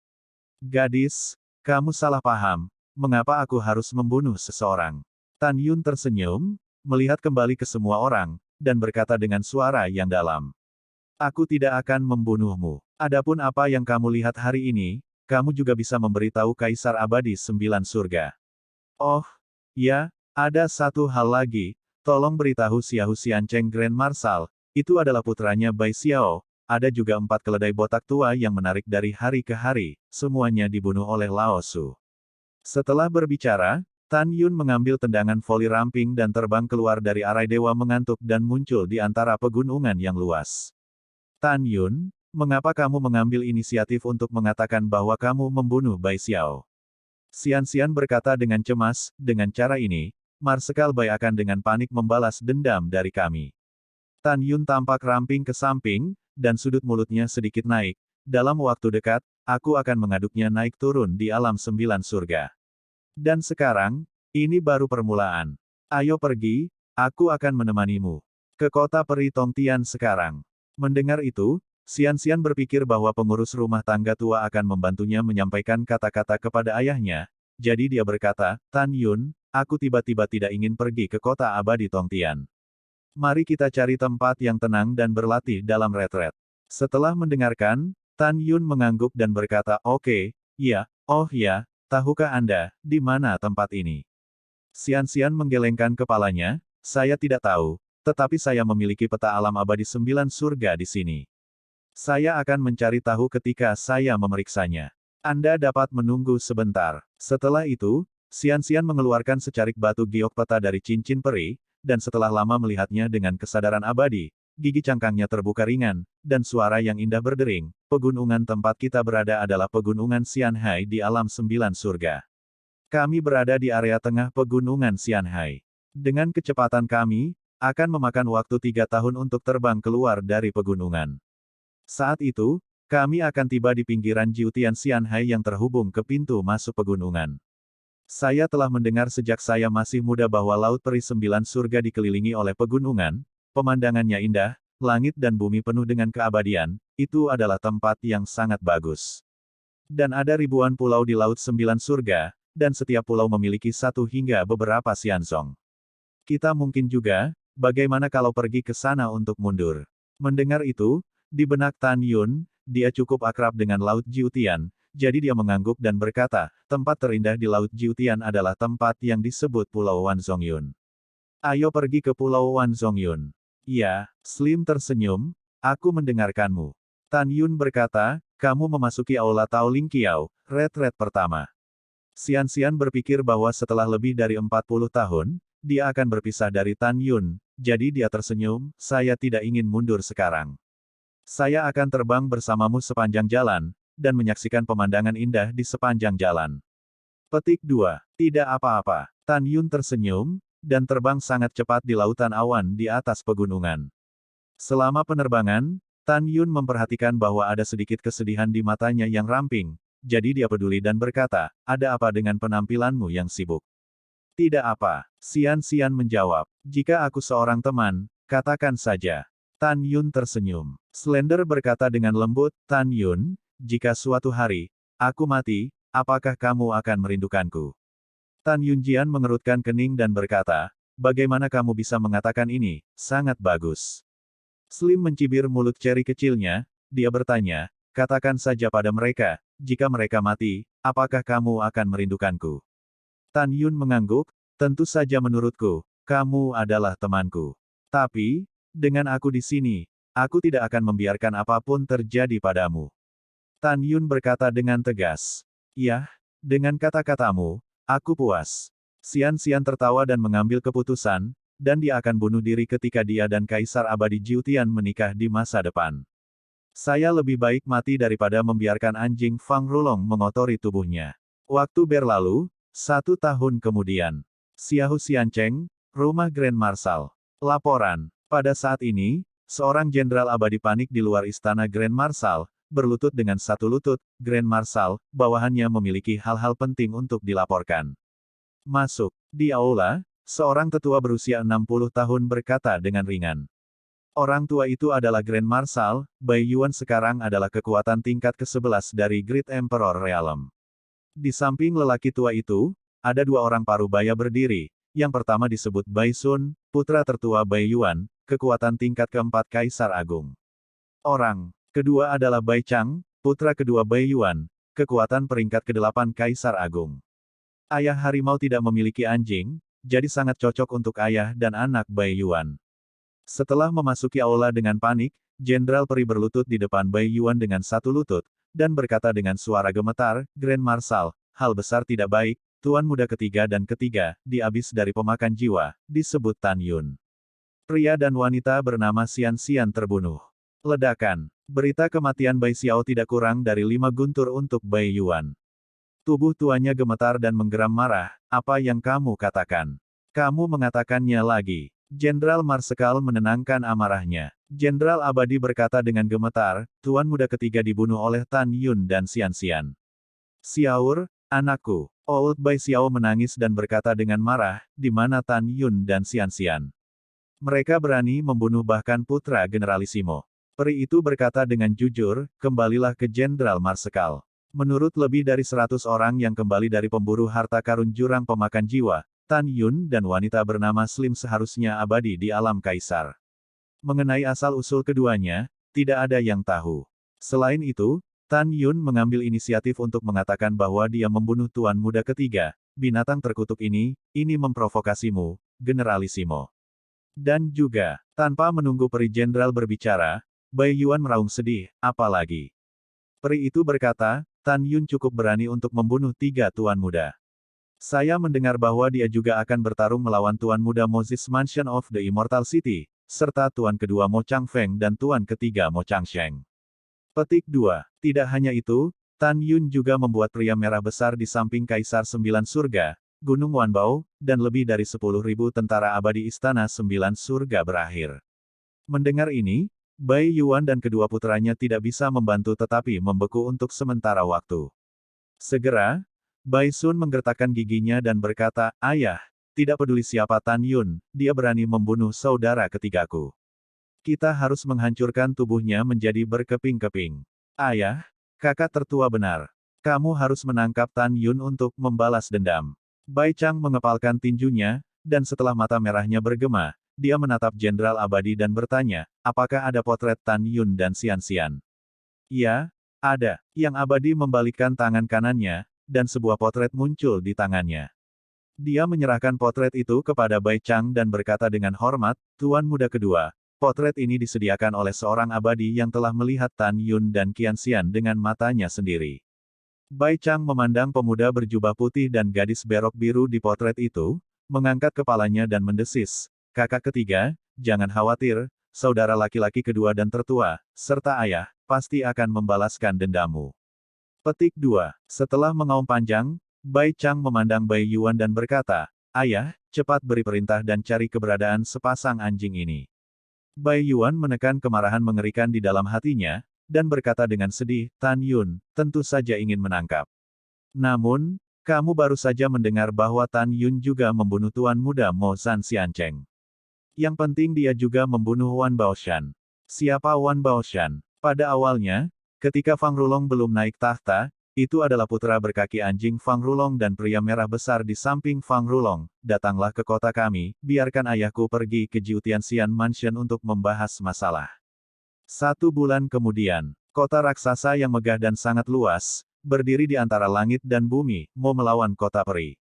Gadis, kamu salah paham, mengapa aku harus membunuh seseorang? Tan Yun tersenyum, melihat kembali ke semua orang, dan berkata dengan suara yang dalam. Aku tidak akan membunuhmu. Adapun apa yang kamu lihat hari ini, kamu juga bisa memberitahu Kaisar Abadi 9 Surga. Oh, ya, ada satu hal lagi, tolong beritahu Xiao Xiancheng Grand Marshal, itu adalah putranya Bai Xiao, ada juga 4 keledai botak tua yang menarik dari hari ke hari, semuanya dibunuh oleh Lao Su. Setelah berbicara, Tan Yun mengambil tendangan voli ramping dan terbang keluar dari arai dewa mengantuk dan muncul di antara pegunungan yang luas. Tan Yun, mengapa kamu mengambil inisiatif untuk mengatakan bahwa kamu membunuh Bai Xiao? Xian berkata dengan cemas, dengan cara ini, Marsekal Bai akan dengan panik membalas dendam dari kami. Tan Yun tampak ramping ke samping, dan sudut mulutnya sedikit naik. Dalam waktu dekat, aku akan mengaduknya naik turun di alam 9 surga. Dan sekarang, ini baru permulaan. Ayo pergi, aku akan menemanimu. Ke kota Peri Tongtian sekarang. Mendengar itu, Xian berpikir bahwa pengurus rumah tangga tua akan membantunya menyampaikan kata-kata kepada ayahnya, jadi dia berkata, Tan Yun, aku tiba-tiba tidak ingin pergi ke kota abadi Tongtian. Mari kita cari tempat yang tenang dan berlatih dalam retret. Setelah mendengarkan, Tan Yun mengangguk dan berkata, oke, iya, oh ya, tahukah Anda, di mana tempat ini? Xian menggelengkan kepalanya, saya tidak tahu, tetapi saya memiliki peta alam abadi 9 surga di sini. Saya akan mencari tahu ketika saya memeriksanya. Anda dapat menunggu sebentar. Setelah itu, Xian mengeluarkan secarik batu giok peta dari cincin peri, dan setelah lama melihatnya dengan kesadaran abadi, gigi cangkangnya terbuka ringan, dan suara yang indah berdering, pegunungan tempat kita berada adalah pegunungan Xianhai di alam 9 surga. Kami berada di area tengah pegunungan Xianhai. Dengan kecepatan kami, akan memakan waktu 3 tahun untuk terbang keluar dari pegunungan. Saat itu, kami akan tiba di pinggiran Jiutian Xianhai yang terhubung ke pintu masuk pegunungan. Saya telah mendengar sejak saya masih muda bahwa Laut Peri 9 Surga dikelilingi oleh pegunungan, pemandangannya indah, langit dan bumi penuh dengan keabadian, itu adalah tempat yang sangat bagus. Dan ada ribuan pulau di Laut 9 Surga, dan setiap pulau memiliki satu hingga beberapa xianzong. Kita mungkin juga, bagaimana kalau pergi ke sana untuk mundur? Mendengar itu, di benak Tan Yun, dia cukup akrab dengan Laut Jiutian, jadi dia mengangguk dan berkata, tempat terindah di Laut Jiutian adalah tempat yang disebut Pulau Wanzongyun. Ayo pergi ke Pulau Wanzongyun. Ya, Slim tersenyum, aku mendengarkanmu. Tan Yun berkata, kamu memasuki Aula Tao Ling Kiao, retret pertama. Xian berpikir bahwa setelah lebih dari 40 tahun, dia akan berpisah dari Tan Yun, jadi dia tersenyum, saya tidak ingin mundur sekarang. Saya akan terbang bersamamu sepanjang jalan, dan menyaksikan pemandangan indah di sepanjang jalan. Petik 2. Tidak apa-apa. Tan Yun tersenyum, dan terbang sangat cepat di lautan awan di atas pegunungan. Selama penerbangan, Tan Yun memperhatikan bahwa ada sedikit kesedihan di matanya yang ramping, jadi dia peduli dan berkata, ada apa dengan penampilanmu yang sibuk? Tidak apa. Xian menjawab, jika aku seorang teman, katakan saja. Tan Yun tersenyum. Slender berkata dengan lembut, Tan Yun, jika suatu hari, aku mati, apakah kamu akan merindukanku? Tan Yunjian mengerutkan kening dan berkata, bagaimana kamu bisa mengatakan ini, sangat bagus. Slim mencibir mulut ceri kecilnya, dia bertanya, katakan saja pada mereka, jika mereka mati, apakah kamu akan merindukanku? Tan Yun mengangguk, tentu saja menurutku, kamu adalah temanku. Tapi, dengan aku di sini, aku tidak akan membiarkan apapun terjadi padamu. Tan Yun berkata dengan tegas. Ya, dengan kata-katamu, aku puas. Xian tertawa dan mengambil keputusan, dan dia akan bunuh diri ketika dia dan Kaisar Abadi Jiutian menikah di masa depan. Saya lebih baik mati daripada membiarkan anjing Fang Rulong mengotori tubuhnya. Waktu berlalu, 1 tahun kemudian. Xiao Xiancheng, Rumah Grand Marshal. Laporan. Pada saat ini, seorang jenderal abadi panik di luar istana Grand Marshal, berlutut dengan satu lutut. Grand Marshal, bawahannya memiliki hal-hal penting untuk dilaporkan. Masuk. Di aula, seorang tetua berusia 60 tahun berkata dengan ringan. Orang tua itu adalah Grand Marshal, Bai Yuan sekarang adalah kekuatan tingkat ke-11 dari Great Emperor Realm. Di samping lelaki tua itu, ada dua orang parubaya berdiri. Yang pertama disebut Bai Sun, putra tertua Bai Yuan, kekuatan tingkat keempat Kaisar Agung. Orang kedua adalah Bai Chang, putra kedua Bai Yuan, kekuatan peringkat ke-8 Kaisar Agung. Ayah harimau tidak memiliki anjing, jadi sangat cocok untuk ayah dan anak Bai Yuan. Setelah memasuki aula dengan panik, Jenderal Peri berlutut di depan Bai Yuan dengan satu lutut, dan berkata dengan suara gemetar, Grand Marshal, hal besar tidak baik, Tuan Muda ketiga dan ketiga, dihabis dari pemakan jiwa, disebut Tan Yun. Pria dan wanita bernama Xian Xian terbunuh. Ledakan. Berita kematian Bai Xiao tidak kurang dari 5 guntur untuk Bai Yuan. Tubuh tuannya gemetar dan menggeram marah, apa yang kamu katakan? Kamu mengatakannya lagi. Jenderal Marsekal menenangkan amarahnya. Jenderal Abadi berkata dengan gemetar, Tuan Muda ketiga dibunuh oleh Tan Yun dan Xian Xian. Xiaur, anakku. Old Bai Xiao menangis dan berkata dengan marah, di mana Tan Yun dan Xian Xian? Mereka berani membunuh bahkan putra generalisimo. Peri itu berkata dengan jujur, kembalilah ke Jenderal Marsekal. Menurut lebih dari 100 orang yang kembali dari pemburu harta karun jurang pemakan jiwa, Tan Yun dan wanita bernama Slim seharusnya abadi di alam kaisar. Mengenai asal-usul keduanya, tidak ada yang tahu. Selain itu, Tan Yun mengambil inisiatif untuk mengatakan bahwa dia membunuh Tuan Muda ketiga, binatang terkutuk ini memprovokasimu, generalisimo. Dan juga, tanpa menunggu Peri Jenderal berbicara, Bai Yuan meraung sedih, apalagi. Peri itu berkata, Tan Yun cukup berani untuk membunuh 3 Tuan Muda. Saya mendengar bahwa dia juga akan bertarung melawan Tuan Muda Moses Mansion of the Immortal City, serta Tuan kedua Mo Changfeng dan Tuan ketiga Mo Changsheng. Petik 2. Tidak hanya itu, Tan Yun juga membuat pria merah besar di samping Kaisar 9 Surga, Gunung Wanbao, dan lebih dari 10.000 tentara abadi Istana 9 Surga berakhir. Mendengar ini, Bai Yuan dan kedua putranya tidak bisa membantu tetapi membeku untuk sementara waktu. Segera, Bai Sun menggertakkan giginya dan berkata, Ayah, tidak peduli siapa Tan Yun, dia berani membunuh saudara ketigaku. Kita harus menghancurkan tubuhnya menjadi berkeping-keping. Ayah, kakak tertua benar. Kamu harus menangkap Tan Yun untuk membalas dendam. Bai Chang mengepalkan tinjunya, dan setelah mata merahnya bergema, dia menatap Jenderal Abadi dan bertanya, apakah ada potret Tan Yun dan Xian Xian? Ya, ada. Yang Abadi membalikkan tangan kanannya, dan sebuah potret muncul di tangannya. Dia menyerahkan potret itu kepada Bai Chang dan berkata dengan hormat, Tuan Muda kedua, potret ini disediakan oleh seorang abadi yang telah melihat Tan Yun dan Xian Xian dengan matanya sendiri. Bai Chang memandang pemuda berjubah putih dan gadis berok biru di potret itu, mengangkat kepalanya dan mendesis, kakak ketiga, jangan khawatir, saudara laki-laki kedua dan tertua, serta ayah, pasti akan membalaskan dendammu. Petik 2. Setelah mengaum panjang, Bai Chang memandang Bai Yuan dan berkata, Ayah, cepat beri perintah dan cari keberadaan sepasang anjing ini. Bai Yuan menekan kemarahan mengerikan di dalam hatinya, dan berkata dengan sedih, Tan Yun, tentu saja ingin menangkap. Namun, kamu baru saja mendengar bahwa Tan Yun juga membunuh Tuan Muda Mo Zhan Xiancheng. Yang penting dia juga membunuh Wan Baoshan. Siapa Wan Baoshan? Pada awalnya, ketika Fang Rulong belum naik tahta, itu adalah putra berkaki anjing Fang Rulong dan pria merah besar di samping Fang Rulong, datanglah ke kota kami, biarkan ayahku pergi ke Jiutianxian Mansion untuk membahas masalah. 1 bulan kemudian, kota raksasa yang megah dan sangat luas, berdiri di antara langit dan bumi, Mo melawan kota peri.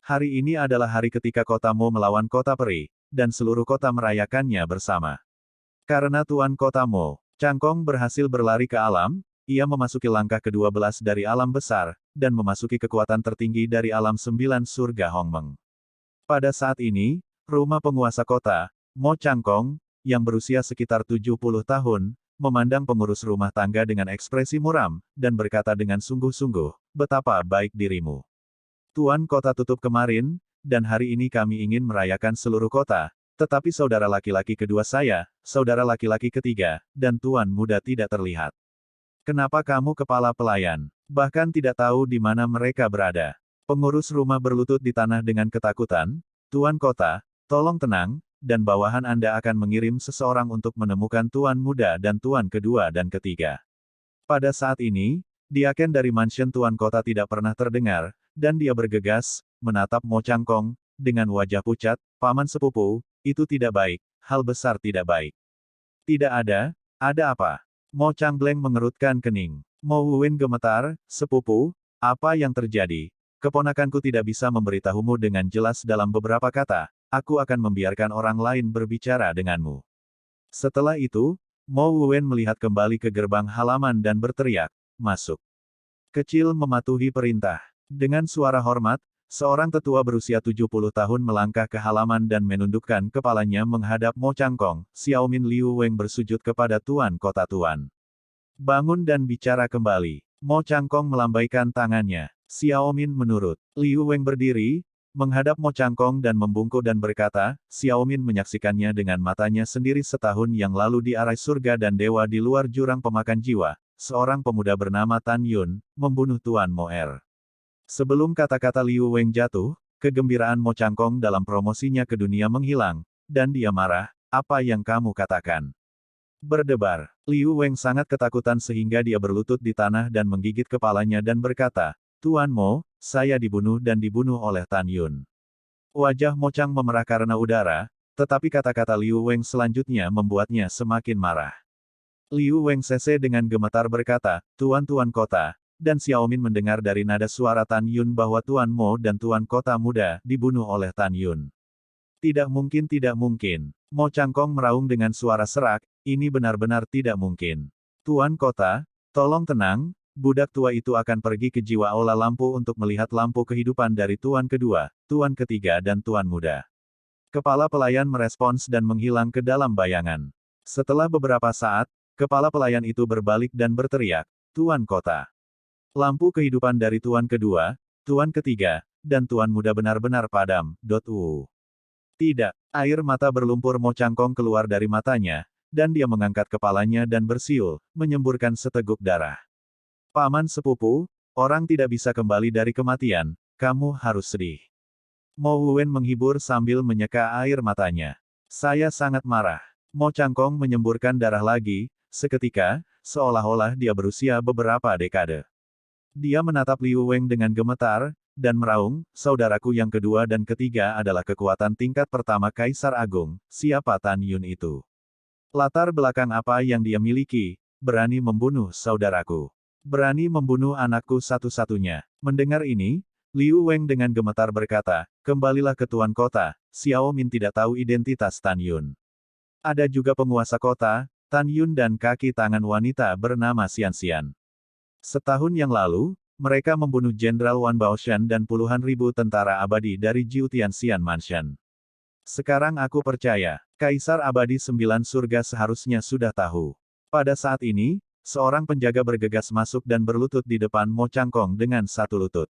Hari ini adalah hari ketika kota Mo melawan kota peri, dan seluruh kota merayakannya bersama. Karena Tuan Kota Mo, Changkong berhasil berlari ke alam, ia memasuki langkah ke-12 dari alam besar, dan memasuki kekuatan tertinggi dari alam 9 surga Hongmeng. Pada saat ini, rumah penguasa kota, Mo Changkong, yang berusia sekitar 70 tahun, memandang pengurus rumah tangga dengan ekspresi muram, dan berkata dengan sungguh-sungguh, betapa baik dirimu. Tuan kota tutup kemarin, dan hari ini kami ingin merayakan seluruh kota, tetapi saudara laki-laki kedua saya, saudara laki-laki ketiga, dan tuan muda tidak terlihat. Kenapa kamu kepala pelayan? Bahkan tidak tahu di mana mereka berada. Pengurus rumah berlutut di tanah dengan ketakutan, Tuan Kota, tolong tenang, dan bawahan Anda akan mengirim seseorang untuk menemukan tuan muda dan tuan kedua dan ketiga. Pada saat ini, diaken dari mansion Tuan Kota tidak pernah terdengar, dan dia bergegas, menatap Mo Changkong, dengan wajah pucat, paman sepupu, itu tidak baik, hal besar tidak baik. Tidak ada apa? Mo Changbleng mengerutkan kening. Mo Wuwen gemetar, sepupu, apa yang terjadi? Keponakanku tidak bisa memberitahumu dengan jelas dalam beberapa kata, aku akan membiarkan orang lain berbicara denganmu. Setelah itu, Mo Wuwen melihat kembali ke gerbang halaman dan berteriak, masuk. Kecil mematuhi perintah. Dengan suara hormat, seorang tetua berusia 70 tahun melangkah ke halaman dan menundukkan kepalanya menghadap Mo Changkong. Xiaomin Liu Weng bersujud kepada Tuan Kota Tuan. Bangun dan bicara kembali. Mo Changkong melambaikan tangannya. Xiaomin menurut. Liu Weng berdiri, menghadap Mo Changkong dan membungkuk dan berkata, Xiaomin menyaksikannya dengan matanya sendiri setahun yang lalu di arai surga dan dewa di luar jurang pemakan jiwa. Seorang pemuda bernama Tan Yun, membunuh Tuan Mo Er. Sebelum kata-kata Liu Weng jatuh, kegembiraan Mo Changkong dalam promosinya ke dunia menghilang, dan dia marah, apa yang kamu katakan? Berdebar. Liu Weng sangat ketakutan sehingga dia berlutut di tanah dan menggigit kepalanya dan berkata, Tuan Mo, saya dibunuh dan dibunuh oleh Tan Yun. Wajah Mo Chang memerah karena udara, tetapi kata-kata Liu Weng selanjutnya membuatnya semakin marah. Liu Weng sese dengan gemetar berkata, Tuan-tuan kota, dan Xiaomin mendengar dari nada suara Tan Yun bahwa Tuan Mo dan Tuan Kota Muda dibunuh oleh Tan Yun. Tidak mungkin, tidak mungkin. Mo Changkong meraung dengan suara serak, ini benar-benar tidak mungkin. Tuan Kota, tolong tenang, budak tua itu akan pergi ke jiwa aula lampu untuk melihat lampu kehidupan dari Tuan kedua, Tuan ketiga dan Tuan muda. Kepala pelayan merespons dan menghilang ke dalam bayangan. Setelah beberapa saat, kepala pelayan itu berbalik dan berteriak, Tuan Kota. Lampu kehidupan dari Tuan kedua, Tuan ketiga, dan Tuan muda benar-benar padam. Tidak, air mata berlumpur Mo Changkong keluar dari matanya, dan dia mengangkat kepalanya dan bersiul, menyemburkan seteguk darah. Paman sepupu, orang tidak bisa kembali dari kematian, kamu harus sedih. Mo Wuwen menghibur sambil menyeka air matanya. Saya sangat marah. Mo Changkong menyemburkan darah lagi, seketika, seolah-olah dia berusia beberapa dekade. Dia menatap Liu Weng dengan gemetar, dan meraung, saudaraku yang kedua dan ketiga adalah kekuatan tingkat pertama Kaisar Agung, siapa Tan Yun itu? Latar belakang apa yang dia miliki, berani membunuh saudaraku. Berani membunuh anakku satu-satunya. Mendengar ini, Liu Weng dengan gemetar berkata, kembalilah ke Tuan Kota, Xiaomin tidak tahu identitas Tan Yun. Ada juga penguasa kota, Tan Yun dan kaki tangan wanita bernama Xian Xian. Setahun yang lalu, mereka membunuh Jenderal Wan Baoshan dan puluhan ribu tentara abadi dari Jiu Tianxian Mansion. Sekarang aku percaya, Kaisar Abadi 9 Surga seharusnya sudah tahu. Pada saat ini, seorang penjaga bergegas masuk dan berlutut di depan Mo Changkong dengan satu lutut.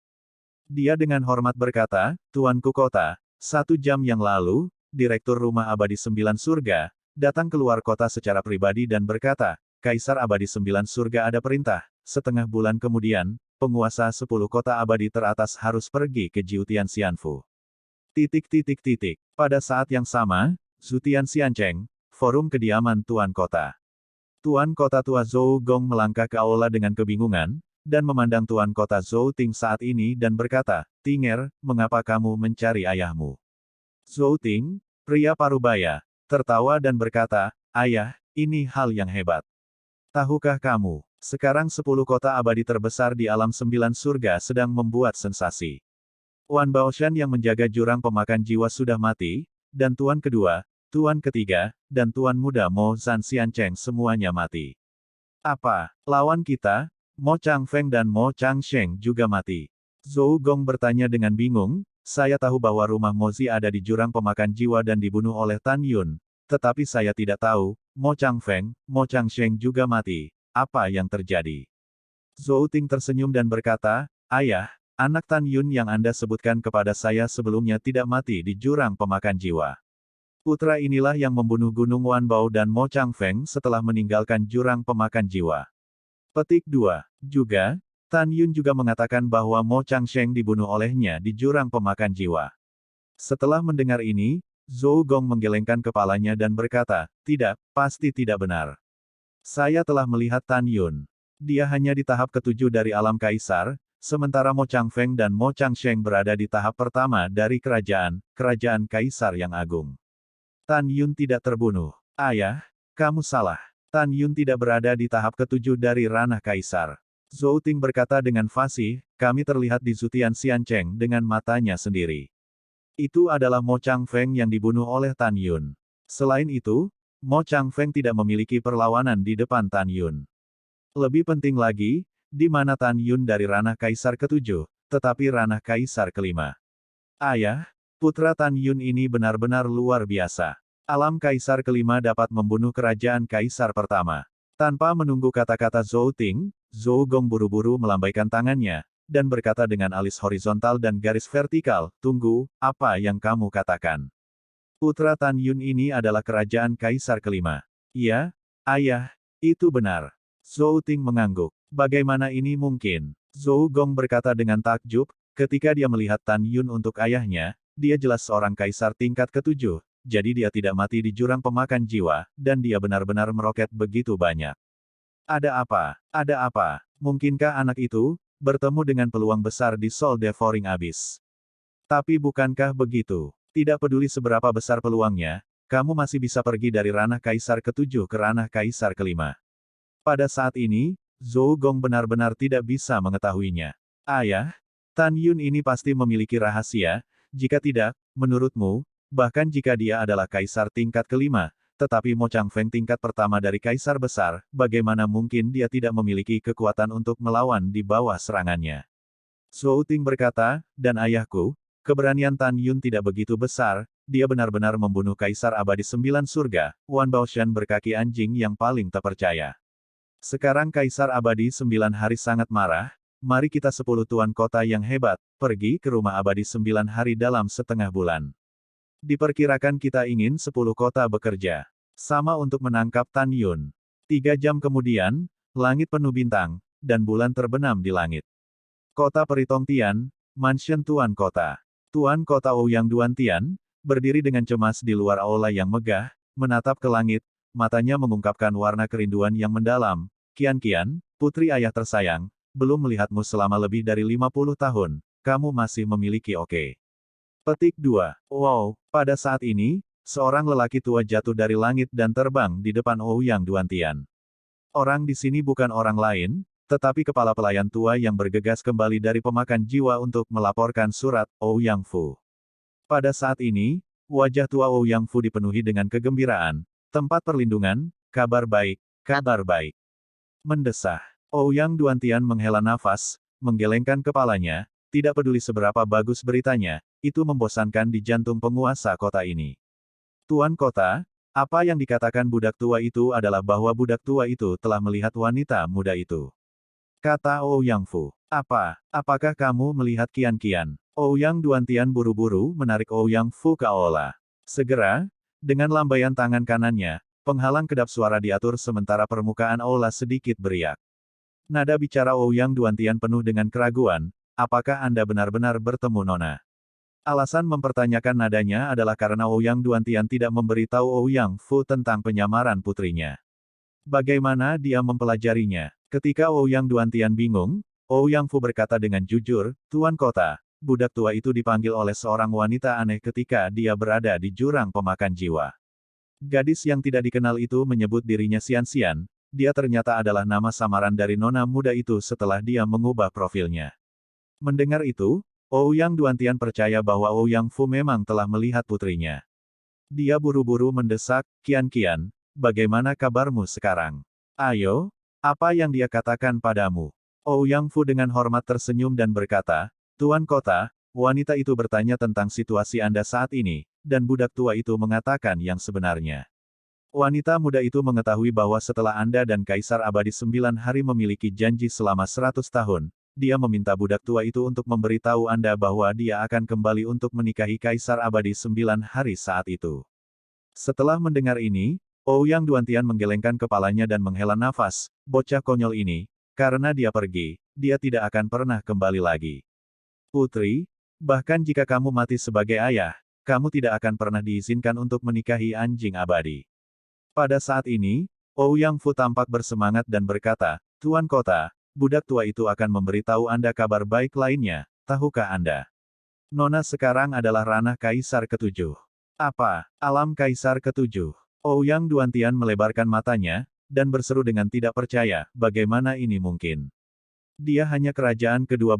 Dia dengan hormat berkata, Tuanku Kota, 1 jam yang lalu, Direktur Rumah Abadi 9 Surga, datang keluar kota secara pribadi dan berkata, Kaisar Abadi 9 Surga ada perintah. Setengah bulan kemudian, penguasa 10 kota abadi teratas harus pergi ke Jiu Tianxianfu. Pada saat yang sama, Zhu Tianxiancheng, forum kediaman Tuan Kota. Tuan Kota tua Zhou Gong melangkah ke aula dengan kebingungan, dan memandang Tuan Kota Zhou Ting saat ini dan berkata, Tinger, mengapa kamu mencari ayahmu? Zhou Ting, pria parubaya, tertawa dan berkata, Ayah, ini hal yang hebat. Tahukah kamu, sekarang 10 kota abadi terbesar di alam 9 surga sedang membuat sensasi. Wan Baoshan yang menjaga jurang pemakan jiwa sudah mati, dan Tuan kedua, Tuan ketiga, dan Tuan muda Mo Zhanxiancheng semuanya mati. Apa, lawan kita, Mo Changfeng dan Mo Changsheng juga mati? Zhou Gong bertanya dengan bingung, saya tahu bahwa rumah Mozi ada di jurang pemakan jiwa dan dibunuh oleh Tan Yun, tetapi saya tidak tahu, Mo Changfeng, Mo Changsheng juga mati. Apa yang terjadi? Zhou Ting tersenyum dan berkata, Ayah, anak Tan Yun yang Anda sebutkan kepada saya sebelumnya tidak mati di jurang pemakan jiwa. Putra inilah yang membunuh Gunung Wanbao dan Mo Changfeng setelah meninggalkan jurang pemakan jiwa. Petik 2. Juga, Tan Yun juga mengatakan bahwa Mo Changsheng dibunuh olehnya di jurang pemakan jiwa. Setelah mendengar ini, Zhou Gong menggelengkan kepalanya dan berkata, tidak, pasti tidak benar. Saya telah melihat Tan Yun. Dia hanya di tahap ketujuh dari alam kaisar, sementara Mo Changfeng dan Mo Changsheng berada di tahap pertama dari kerajaan kaisar yang agung. Tan Yun tidak terbunuh. Ayah, kamu salah. Tan Yun tidak berada di tahap ketujuh dari ranah kaisar. Zhou Ting berkata dengan fasih, kami terlihat di Zutian Xiancheng dengan matanya sendiri. Itu adalah Mo Changfeng yang dibunuh oleh Tan Yun. Selain itu, Mo Changfeng tidak memiliki perlawanan di depan Tan Yun. Lebih penting lagi, di mana Tan Yun dari ranah kaisar ketujuh, tetapi ranah kaisar kelima. Ayah, putra Tan Yun ini benar-benar luar biasa. Alam kaisar kelima dapat membunuh kerajaan kaisar pertama. Tanpa menunggu kata-kata Zhou Ting, Zhou Gong buru-buru melambaikan tangannya, dan berkata dengan alis horizontal dan garis vertikal, tunggu, apa yang kamu katakan? Putra Tan Yun ini adalah kerajaan kaisar kelima. Iya, ayah, itu benar. Zhou Ting mengangguk. Bagaimana ini mungkin? Zhou Gong berkata dengan takjub, ketika dia melihat Tan Yun untuk ayahnya, dia jelas seorang kaisar tingkat ketujuh, jadi dia tidak mati di jurang pemakan jiwa, dan dia benar-benar meroket begitu banyak. Ada apa? Ada apa? Mungkinkah anak itu bertemu dengan peluang besar di Soul Devouring Abyss? Tapi bukankah begitu? Tidak peduli seberapa besar peluangnya, kamu masih bisa pergi dari ranah kaisar ketujuh ke ranah kaisar kelima. Pada saat ini, Zhou Gong benar-benar tidak bisa mengetahuinya. Ayah, Tan Yun ini pasti memiliki rahasia, jika tidak, menurutmu, bahkan jika dia adalah kaisar tingkat kelima, tetapi Mo Changfeng tingkat pertama dari kaisar besar, bagaimana mungkin dia tidak memiliki kekuatan untuk melawan di bawah serangannya? Zhou Ting berkata, dan ayahku, keberanian Tan Yun tidak begitu besar, dia benar-benar membunuh kaisar abadi 9 surga, Wan Baoshan berkaki anjing yang paling terpercaya. Sekarang kaisar abadi 9 hari sangat marah, mari kita 10 tuan kota yang hebat, pergi ke rumah abadi 9 hari dalam setengah bulan. Diperkirakan kita ingin 10 kota bekerja sama untuk menangkap Tan Yun. 3 jam kemudian, langit penuh bintang, dan bulan terbenam di langit. Kota Peritong Tian, mansion Tuan Kota. Tuan Kota Ouyang Duan Tian, berdiri dengan cemas di luar aula yang megah, menatap ke langit, matanya mengungkapkan warna kerinduan yang mendalam. Kian, putri ayah tersayang, belum melihatmu selama lebih dari 50 tahun, kamu masih memiliki oke. Petik 2. Wow, pada saat ini, seorang lelaki tua jatuh dari langit dan terbang di depan Ouyang Duan Tian. Orang di sini bukan orang lain, tetapi kepala pelayan tua yang bergegas kembali dari pemakan jiwa untuk melaporkan surat Ouyang Fu. Pada saat ini, wajah tua Ouyang Fu dipenuhi dengan kegembiraan. Tempat perlindungan, kabar baik, kabar baik. Mendesah. Ouyang Duan Tian menghela nafas, menggelengkan kepalanya, tidak peduli seberapa bagus beritanya, itu membosankan di jantung penguasa kota ini. Tuan kota, apa yang dikatakan budak tua itu adalah bahwa budak tua itu telah melihat wanita muda itu. Kata Ouyang Fu. Apakah kamu melihat Kian? Ouyang Duan Tian buru-buru menarik Ouyang Fu ke aula. Segera, dengan lambaian tangan kanannya, penghalang kedap suara diatur sementara permukaan aula sedikit beriak. Nada bicara Ouyang Duan Tian penuh dengan keraguan, apakah Anda benar-benar bertemu Nona? Alasan mempertanyakan nadanya adalah karena Ouyang Duan Tian tidak memberitahu Ouyang Fu tentang penyamaran putrinya. Bagaimana dia mempelajarinya? Ketika Ouyang Duan Tian bingung, Ouyang Fu berkata dengan jujur, Tuan Kota, budak tua itu dipanggil oleh seorang wanita aneh ketika dia berada di jurang pemakan jiwa. Gadis yang tidak dikenal itu menyebut dirinya Xian, dia ternyata adalah nama samaran dari nona muda itu setelah dia mengubah profilnya. Mendengar itu, Ouyang Duan Tian percaya bahwa Ouyang Fu memang telah melihat putrinya. Dia buru-buru mendesak, Kian, bagaimana kabarmu sekarang? Ayo, apa yang dia katakan padamu? Ouyang Fu dengan hormat tersenyum dan berkata, Tuan Kota, wanita itu bertanya tentang situasi Anda saat ini, dan budak tua itu mengatakan yang sebenarnya. Wanita muda itu mengetahui bahwa setelah Anda dan Kaisar Abadi 9 hari memiliki janji selama 100 tahun, dia meminta budak tua itu untuk memberitahu Anda bahwa dia akan kembali untuk menikahi Kaisar Abadi 9 hari saat itu. Setelah mendengar ini, Ouyang Duantian menggelengkan kepalanya dan menghela nafas, bocah konyol ini, karena dia pergi, dia tidak akan pernah kembali lagi. Putri, bahkan jika kamu mati sebagai ayah, kamu tidak akan pernah diizinkan untuk menikahi anjing abadi. Pada saat ini, Ouyang Fu tampak bersemangat dan berkata, Tuan Kota, budak tua itu akan memberitahu Anda kabar baik lainnya, tahukah Anda? Nona sekarang adalah ranah Kaisar ketujuh. Apa, alam Kaisar ketujuh? Ouyang Duantian melebarkan matanya, dan berseru dengan tidak percaya, bagaimana ini mungkin? Dia hanya kerajaan ke-12,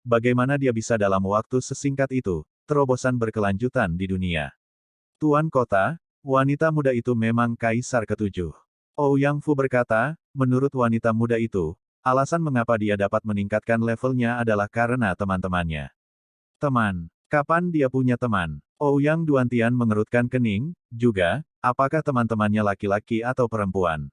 bagaimana dia bisa dalam waktu sesingkat itu, terobosan berkelanjutan di dunia. Tuan Kota, wanita muda itu memang Kaisar ketujuh. Ouyang Fu berkata, menurut wanita muda itu, alasan mengapa dia dapat meningkatkan levelnya adalah karena teman-temannya. Teman, kapan dia punya teman? Ouyang Duantian mengerutkan kening, juga, apakah teman-temannya laki-laki atau perempuan?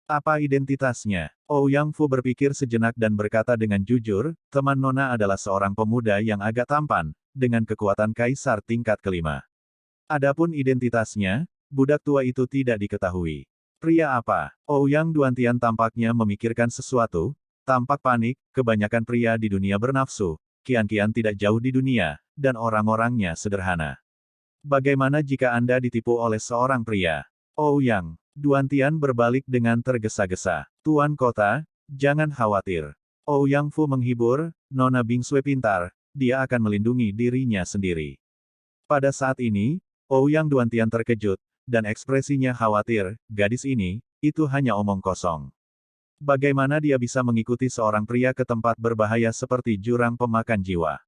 Apa identitasnya? Ouyang Fu berpikir sejenak dan berkata dengan jujur, teman Nona adalah seorang pemuda yang agak tampan, dengan kekuatan kaisar tingkat kelima. Adapun identitasnya, budak tua itu tidak diketahui. Pria apa? Ouyang Duantian tampaknya memikirkan sesuatu, tampak panik, kebanyakan pria di dunia bernafsu, kian-kian tidak jauh di dunia, dan orang-orangnya sederhana. Bagaimana jika Anda ditipu oleh seorang pria? Ouyang Duantian berbalik dengan tergesa-gesa. Tuan Kota, jangan khawatir. Ouyang Fu menghibur, Nona Bingsue pintar, dia akan melindungi dirinya sendiri. Pada saat ini, Ouyang Duantian terkejut, dan ekspresinya khawatir, gadis ini, itu hanya omong kosong. Bagaimana dia bisa mengikuti seorang pria ke tempat berbahaya seperti jurang pemakan jiwa?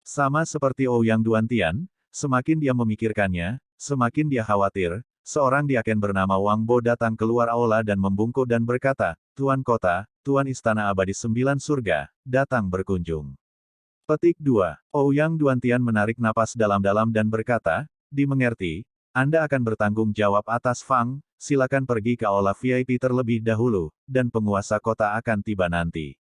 Sama seperti Ouyang Duantian, semakin dia memikirkannya, semakin dia khawatir. Seorang diaken bernama Wang Bo datang keluar aula dan membungkuk dan berkata, Tuan Kota, Tuan Istana Abadi 9 Surga, datang berkunjung. Petik 2. Ouyang Duantian menarik napas dalam-dalam dan berkata, dimengerti, Anda akan bertanggung jawab atas Fang, silakan pergi ke aula VIP terlebih dahulu, dan penguasa kota akan tiba nanti.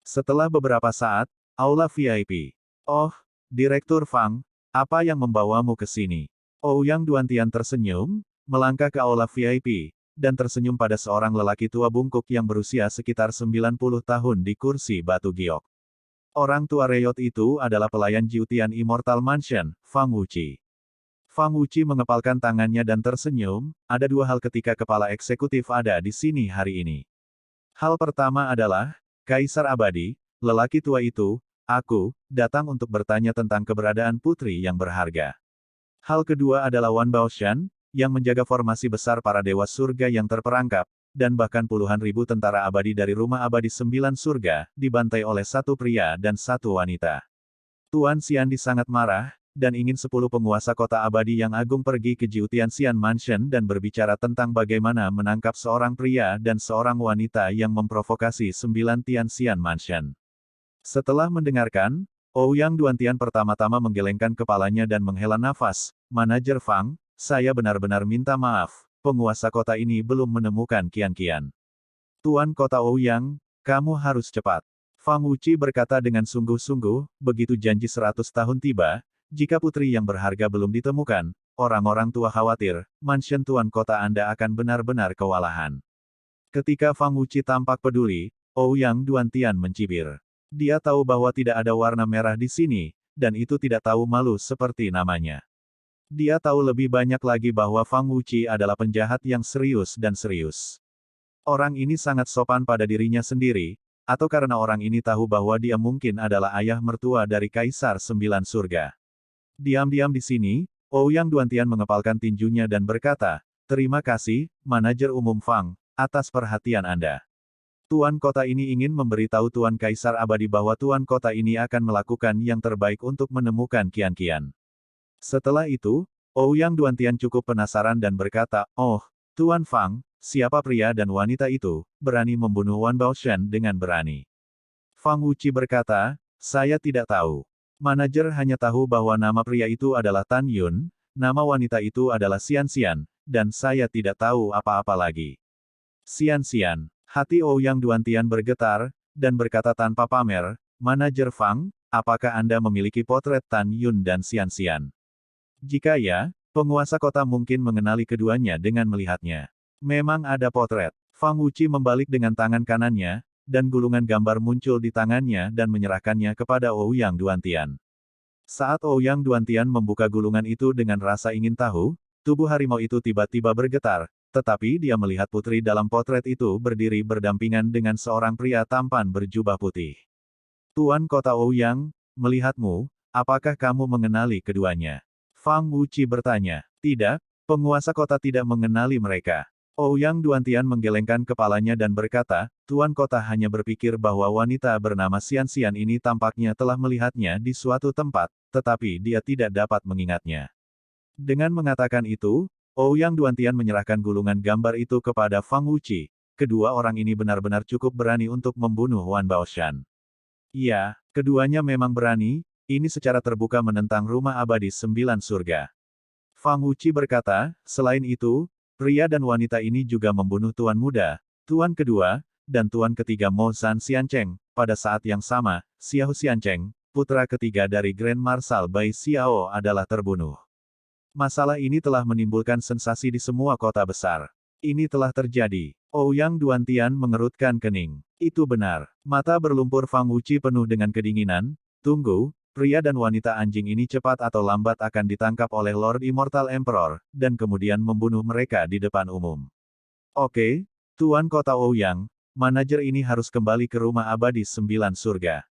Setelah beberapa saat, aula VIP. Oh, Direktur Fang, apa yang membawamu ke sini? Ouyang Duantian tersenyum, melangkah ke aula VIP, dan tersenyum pada seorang lelaki tua bungkuk yang berusia sekitar 90 tahun di kursi batu giok. Orang tua Reyot itu adalah pelayan Jiutian Immortal Mansion, Fang Wuqi. Fang Wuqi mengepalkan tangannya dan tersenyum, ada dua hal ketika kepala eksekutif ada di sini hari ini. Hal pertama adalah, Kaisar Abadi, lelaki tua itu, aku, datang untuk bertanya tentang keberadaan putri yang berharga. Hal kedua adalah Wan Baoshan, yang menjaga formasi besar para dewa surga yang terperangkap, dan bahkan puluhan ribu tentara abadi dari rumah abadi 9 surga, dibantai oleh satu pria dan satu wanita. Tuan Xiandi sangat marah, dan ingin 10 penguasa kota abadi yang agung pergi ke Jiutian Xian Mansion dan berbicara tentang bagaimana menangkap seorang pria dan seorang wanita yang memprovokasi 9 Tian Xian Mansion. Setelah mendengarkan, Ouyang Duantian pertama-tama menggelengkan kepalanya dan menghela nafas, Manajer Fang, saya benar-benar minta maaf, penguasa kota ini belum menemukan kian-kian. Tuan Kota Ouyang, kamu harus cepat. Fang Wuqi berkata dengan sungguh-sungguh, begitu janji 100 tahun tiba, jika putri yang berharga belum ditemukan, orang-orang tua khawatir, mansion Tuan Kota Anda akan benar-benar kewalahan. Ketika Fang Wuqi tampak peduli, Ouyang Duantian mencibir. Dia tahu bahwa tidak ada warna merah di sini, dan itu tidak tahu malu seperti namanya. Dia tahu lebih banyak lagi bahwa Fang Wuqi adalah penjahat yang serius dan serius. Orang ini sangat sopan pada dirinya sendiri, atau karena orang ini tahu bahwa dia mungkin adalah ayah mertua dari Kaisar 9 Surga. Diam-diam di sini, Ouyang Duantian mengepalkan tinjunya dan berkata, terima kasih, Manajer Umum Fang, atas perhatian Anda. Tuan kota ini ingin memberitahu Tuan Kaisar Abadi bahwa Tuan kota ini akan melakukan yang terbaik untuk menemukan kian-kian. Setelah itu, Ouyang Duantian cukup penasaran dan berkata, oh, Tuan Fang, siapa pria dan wanita itu, berani membunuh Wan Baoshan dengan berani? Fang Wuqi berkata, saya tidak tahu. Manajer hanya tahu bahwa nama pria itu adalah Tan Yun, nama wanita itu adalah Xian Xian, dan saya tidak tahu apa-apa lagi. Xian Xian. Hati Ouyang Duantian bergetar, dan berkata tanpa pamer, "Manajer Fang, apakah Anda memiliki potret Tan Yun dan Xianxian? Jika ya, penguasa kota mungkin mengenali keduanya dengan melihatnya." Memang ada potret. Fang Wuqi membalik dengan tangan kanannya, dan gulungan gambar muncul di tangannya dan menyerahkannya kepada Ouyang Duantian. Saat Ouyang Duantian membuka gulungan itu dengan rasa ingin tahu, tubuh harimau itu tiba-tiba bergetar, tetapi dia melihat putri dalam potret itu berdiri berdampingan dengan seorang pria tampan berjubah putih. "Tuan Kota Ouyang, melihatmu, apakah kamu mengenali keduanya?" Fang Wuqi bertanya. "Tidak, penguasa kota tidak mengenali mereka." Ouyang Duantian menggelengkan kepalanya dan berkata, "Tuan kota hanya berpikir bahwa wanita bernama Xianxian ini tampaknya telah melihatnya di suatu tempat, tetapi dia tidak dapat mengingatnya." Dengan mengatakan itu, Ouyang Duantian menyerahkan gulungan gambar itu kepada Fang Wuqi. Kedua orang ini benar-benar cukup berani untuk membunuh Wan Baoshan. Ya, keduanya memang berani, ini secara terbuka menentang rumah abadi 9 surga. Fang Wuqi berkata, "Selain itu, pria dan wanita ini juga membunuh tuan muda, tuan kedua, dan tuan ketiga Mo Zhan Xiancheng. Pada saat yang sama, Xiao Xiancheng, putra ketiga dari Grand Marshal Bai Xiao adalah terbunuh." Masalah ini telah menimbulkan sensasi di semua kota besar. Ini telah terjadi. Ouyang Duantian mengerutkan kening. Itu benar. Mata berlumpur Fang Wuqi penuh dengan kedinginan. "Tunggu, pria dan wanita anjing ini cepat atau lambat akan ditangkap oleh Lord Immortal Emperor, dan kemudian membunuh mereka di depan umum." "Oke, Tuan Kota Ouyang, manajer ini harus kembali ke rumah abadi 9 surga.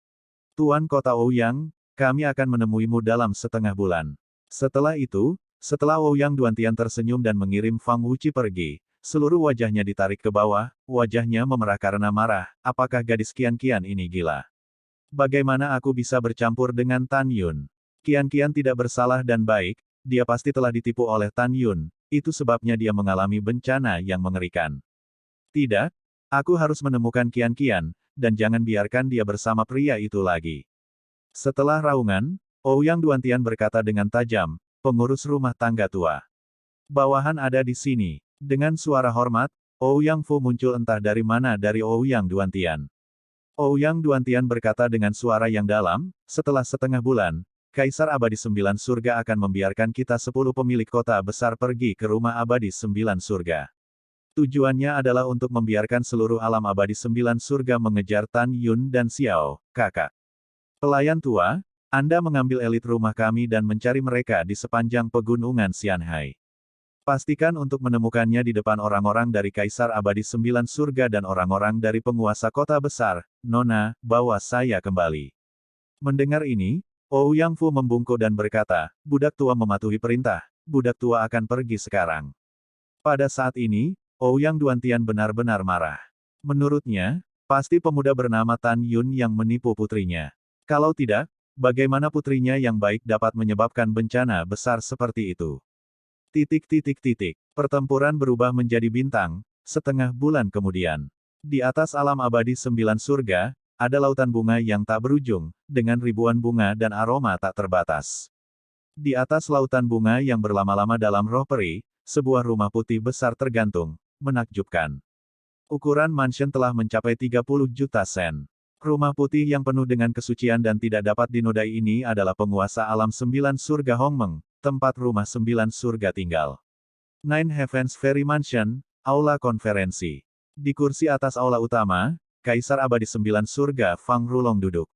Tuan Kota Ouyang, kami akan menemuimu dalam setengah bulan." Setelah itu, setelah Ouyang Duantian tersenyum dan mengirim Fang Wuqi pergi, seluruh wajahnya ditarik ke bawah, wajahnya memerah karena marah. "Apakah gadis Qian-Qian ini gila? Bagaimana aku bisa bercampur dengan Tan Yun? Qian-Qian tidak bersalah dan baik, dia pasti telah ditipu oleh Tan Yun, itu sebabnya dia mengalami bencana yang mengerikan. Tidak, aku harus menemukan Qian-Qian, dan jangan biarkan dia bersama pria itu lagi." Setelah raungan, Ouyang Duantian berkata dengan tajam, "Pengurus rumah tangga tua. Bawahan ada di sini." Dengan suara hormat, Ouyang Fu muncul entah dari mana dari Ouyang Duantian. Ouyang Duantian berkata dengan suara yang dalam, "Setelah setengah bulan, Kaisar Abadi 9 Surga akan membiarkan kita 10 pemilik kota besar pergi ke rumah abadi 9 surga. Tujuannya adalah untuk membiarkan seluruh alam abadi 9 surga mengejar Tan Yun dan Xiao, kakak. Pelayan tua, Anda mengambil elit rumah kami dan mencari mereka di sepanjang pegunungan Xianhai. Pastikan untuk menemukannya di depan orang-orang dari Kaisar Abadi 9 Surga dan orang-orang dari penguasa kota besar. Nona, bawa saya kembali." Mendengar ini, Ouyang Fu membungkuk dan berkata, "Budak tua mematuhi perintah, budak tua akan pergi sekarang." Pada saat ini, Ouyang Duantian benar-benar marah. Menurutnya, pasti pemuda bernama Tan Yun yang menipu putrinya. Kalau tidak, bagaimana putrinya yang baik dapat menyebabkan bencana besar seperti itu? Pertempuran berubah menjadi bintang, setengah bulan kemudian. Di atas alam abadi 9 surga, ada lautan bunga yang tak berujung, dengan ribuan bunga dan aroma tak terbatas. Di atas lautan bunga yang berlama-lama dalam roh peri, sebuah rumah putih besar tergantung, menakjubkan. Ukuran mansion telah mencapai 30 juta sen. Rumah putih yang penuh dengan kesucian dan tidak dapat dinodai ini adalah penguasa alam 9 surga Hongmeng, tempat rumah 9 surga tinggal. Nine Heavens Fairy Mansion, aula konferensi. Di kursi atas aula utama, Kaisar Abadi 9 surga Fang Rulong duduk.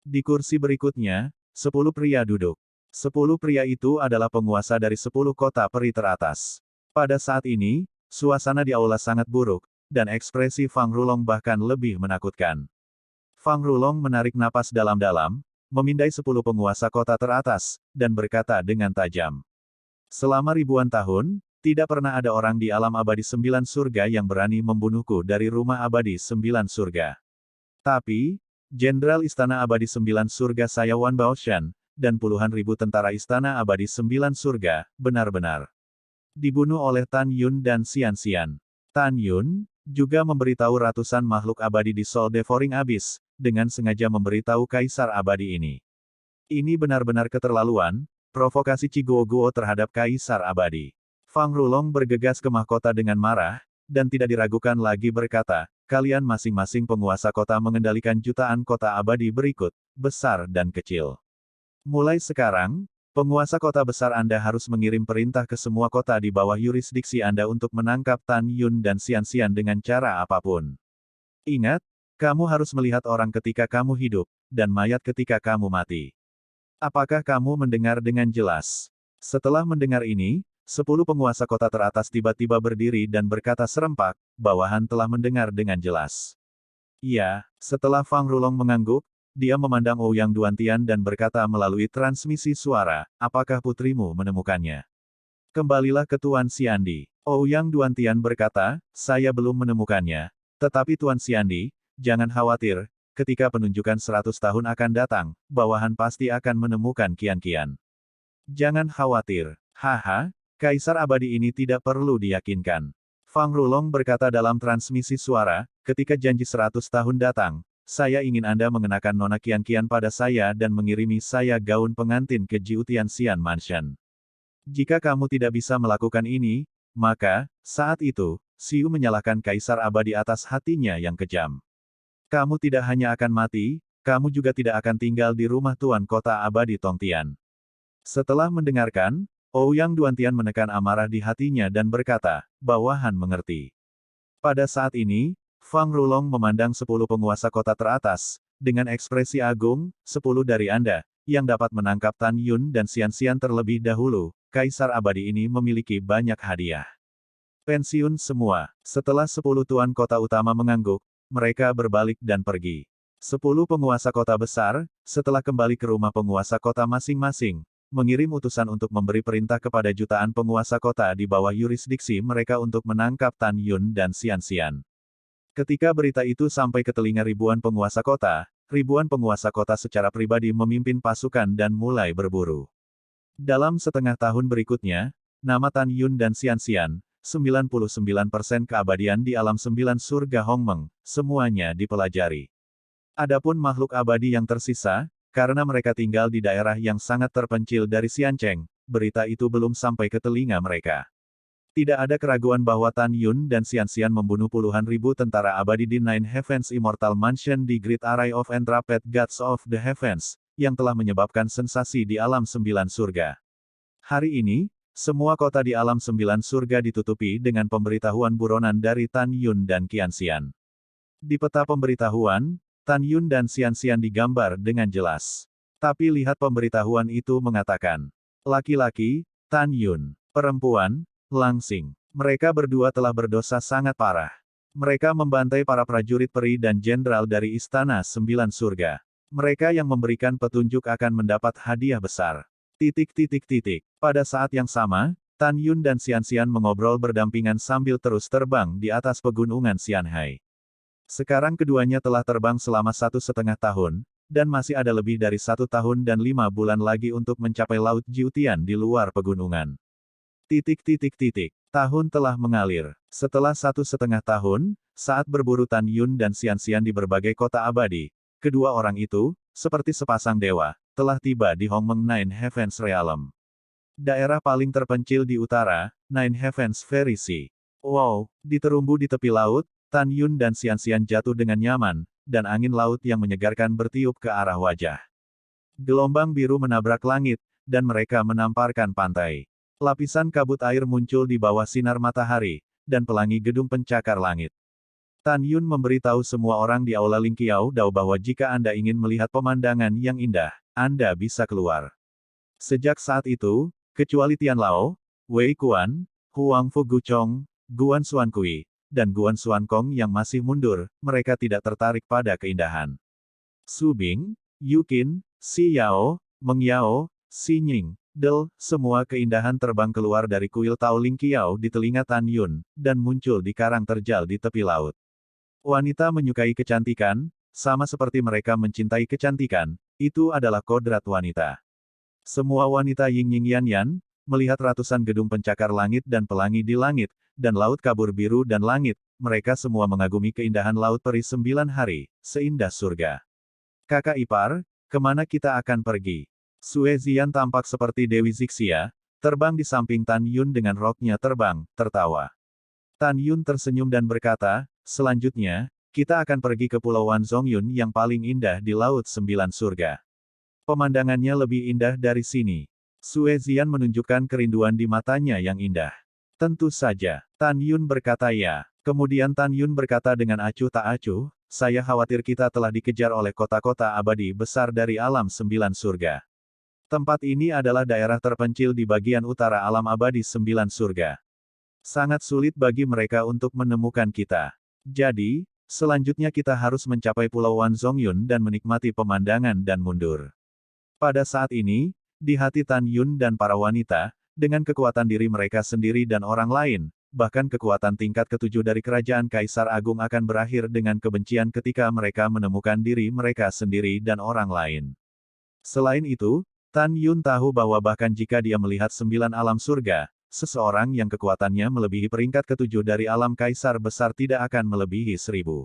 Di kursi berikutnya, 10 pria duduk. 10 pria itu adalah penguasa dari 10 kota peri teratas. Pada saat ini, suasana di aula sangat buruk, dan ekspresi Fang Rulong bahkan lebih menakutkan. Fang Rulong menarik napas dalam-dalam, memindai 10 penguasa kota teratas, dan berkata dengan tajam. "Selama ribuan tahun, tidak pernah ada orang di alam abadi 9 surga yang berani membunuhku dari rumah abadi 9 surga. Tapi, Jenderal Istana Abadi 9 Surga saya Wan Baoshan, dan puluhan ribu tentara Istana Abadi 9 Surga, benar-benar dibunuh oleh Tan Yun dan Xianxian. Tan Yun juga memberitahu ratusan makhluk abadi di Soul Devouring Abyss, dengan sengaja memberitahu Kaisar Abadi ini. Ini benar-benar keterlaluan, provokasi Ciguo terhadap Kaisar Abadi." Fang Rulong bergegas ke mahkota dengan marah, dan tidak diragukan lagi berkata, kalian masing-masing penguasa kota mengendalikan jutaan kota abadi berikut, besar dan kecil. Mulai sekarang, penguasa kota besar Anda harus mengirim perintah ke semua kota di bawah yurisdiksi Anda untuk menangkap Tan Yun dan Xian dengan cara apapun. Ingat, kamu harus melihat orang ketika kamu hidup, dan mayat ketika kamu mati. Apakah kamu mendengar dengan jelas? Setelah mendengar ini, 10 penguasa kota teratas tiba-tiba berdiri dan berkata serempak, bawahan telah mendengar dengan jelas. Iya, setelah Fang Rulong mengangguk, dia memandang Ouyang Duantian dan berkata melalui transmisi suara, apakah putrimu menemukannya? Kembalilah ke Tuan Xiandi. Ouyang Duantian berkata, saya belum menemukannya. Tetapi Tuan Xiandi, jangan khawatir, ketika penunjukan 100 tahun akan datang, bawahan pasti akan menemukan kian-kian. Jangan khawatir. Haha, Kaisar Abadi ini tidak perlu diyakinkan. Fang Rulong berkata dalam transmisi suara, ketika janji 100 tahun datang, saya ingin Anda mengenakan nona kian-kian pada saya dan mengirimi saya gaun pengantin ke Jiutian Xian Mansion. Jika kamu tidak bisa melakukan ini, maka, saat itu, Xiu menyalahkan Kaisar Abadi atas hatinya yang kejam. Kamu tidak hanya akan mati, kamu juga tidak akan tinggal di rumah Tuan Kota Abadi Tongtian. Setelah mendengarkan, Ouyang Duantian menekan amarah di hatinya dan berkata, bawahan mengerti. Pada saat ini, Fang Rulong memandang 10 penguasa kota teratas, dengan ekspresi agung, 10 dari Anda, yang dapat menangkap Tan Yun dan Xian terlebih dahulu, Kaisar Abadi ini memiliki banyak hadiah. Pensiun semua. Setelah 10 tuan kota utama mengangguk, mereka berbalik dan pergi. 10 penguasa kota besar, setelah kembali ke rumah penguasa kota masing-masing, mengirim utusan untuk memberi perintah kepada jutaan penguasa kota di bawah yurisdiksi mereka untuk menangkap Tan Yun dan Xian. Ketika berita itu sampai ke telinga ribuan penguasa kota secara pribadi memimpin pasukan dan mulai berburu. Dalam setengah tahun berikutnya, nama Tan Yun dan Xian, 99% keabadian di alam 9 surga Hongmeng, semuanya dipelajari. Adapun makhluk abadi yang tersisa, karena mereka tinggal di daerah yang sangat terpencil dari Xiancheng, berita itu belum sampai ke telinga mereka. Tidak ada keraguan bahwa Tan Yun dan Xian membunuh puluhan ribu tentara abadi di Nine Heavens Immortal Mansion di Great Array of Entrapped Gods of the Heavens, yang telah menyebabkan sensasi di alam 9 surga. Hari ini, semua kota di alam 9 surga ditutupi dengan pemberitahuan buronan dari Tan Yun dan Xian. Di peta pemberitahuan, Tan Yun dan Xian digambar dengan jelas. Tapi lihat pemberitahuan itu mengatakan, laki-laki, Tan Yun, perempuan, Langsing. Mereka berdua telah berdosa sangat parah. Mereka membantai para prajurit peri dan jenderal dari Istana 9 Surga. Mereka yang memberikan petunjuk akan mendapat hadiah besar. Pada saat yang sama, Tan Yun dan Xian mengobrol berdampingan sambil terus terbang di atas pegunungan Xianhai. Sekarang keduanya telah terbang selama 1,5 tahun, dan masih ada lebih dari 1 tahun dan 5 bulan lagi untuk mencapai Laut Jiutian di luar pegunungan. Tahun telah mengalir. Setelah 1,5 tahun, saat berburu Tan Yun dan Xian di berbagai kota abadi, kedua orang itu, seperti sepasang dewa, telah tiba di Hongmeng Nine Heavens Realm. Daerah paling terpencil di utara, Nine Heavens Fairy Sea. Wow, diterumbu di tepi laut, Tan Yun dan Xian jatuh dengan nyaman, dan angin laut yang menyegarkan bertiup ke arah wajah. Gelombang biru menabrak langit, dan mereka menamparkan pantai. Lapisan kabut air muncul di bawah sinar matahari, dan pelangi gedung pencakar langit. Tan Yun memberitahu semua orang di Aula Lingqiao Dao bahwa jika Anda ingin melihat pemandangan yang indah, Anda bisa keluar. Sejak saat itu, kecuali Tian Lao, Wei Kuan, Huang Fu Guchong, Guan Xuan Kui, dan Guan Xuan Kong yang masih mundur, mereka tidak tertarik pada keindahan. Su Bing, Yu Qin, Si Yao, Meng Yao, Si Nying, Del, semua keindahan terbang keluar dari kuil Tao Lingqiao di telinga Tan Yun, dan muncul di karang terjal di tepi laut. Wanita menyukai kecantikan, sama seperti mereka mencintai kecantikan, itu adalah kodrat wanita. Semua wanita Ying Ying Yan Yan, melihat ratusan gedung pencakar langit dan pelangi di langit, dan laut kabur biru dan langit, mereka semua mengagumi keindahan laut peri 9 hari, seindah surga. Kakak ipar, kemana kita akan pergi? Sue Zian tampak seperti Dewi Zixia, terbang di samping Tan Yun dengan roknya terbang, tertawa. Tan Yun tersenyum dan berkata, selanjutnya, kita akan pergi ke Pulau Wan Zongyun yang paling indah di Laut Sembilan Surga. Pemandangannya lebih indah dari sini. Sue Zian menunjukkan kerinduan di matanya yang indah. Tentu saja, Tan Yun berkata ya. Kemudian Tan Yun berkata dengan acuh tak acuh, saya khawatir kita telah dikejar oleh kota-kota abadi besar dari alam sembilan surga. Tempat ini adalah daerah terpencil di bagian utara alam abadi sembilan surga. Sangat sulit bagi mereka untuk menemukan kita. Jadi, selanjutnya kita harus mencapai Pulau Wan Zongyun dan menikmati pemandangan dan mundur. Pada saat ini, di hati Tan Yun dan para wanita, dengan kekuatan diri mereka sendiri dan orang lain, bahkan kekuatan tingkat ketujuh dari Kerajaan Kaisar Agung akan berakhir dengan kebencian ketika mereka menemukan diri mereka sendiri dan orang lain. Selain itu, Tan Yun tahu bahwa bahkan jika dia melihat sembilan alam surga, seseorang yang kekuatannya melebihi peringkat ketujuh dari alam kaisar besar tidak akan melebihi 1000.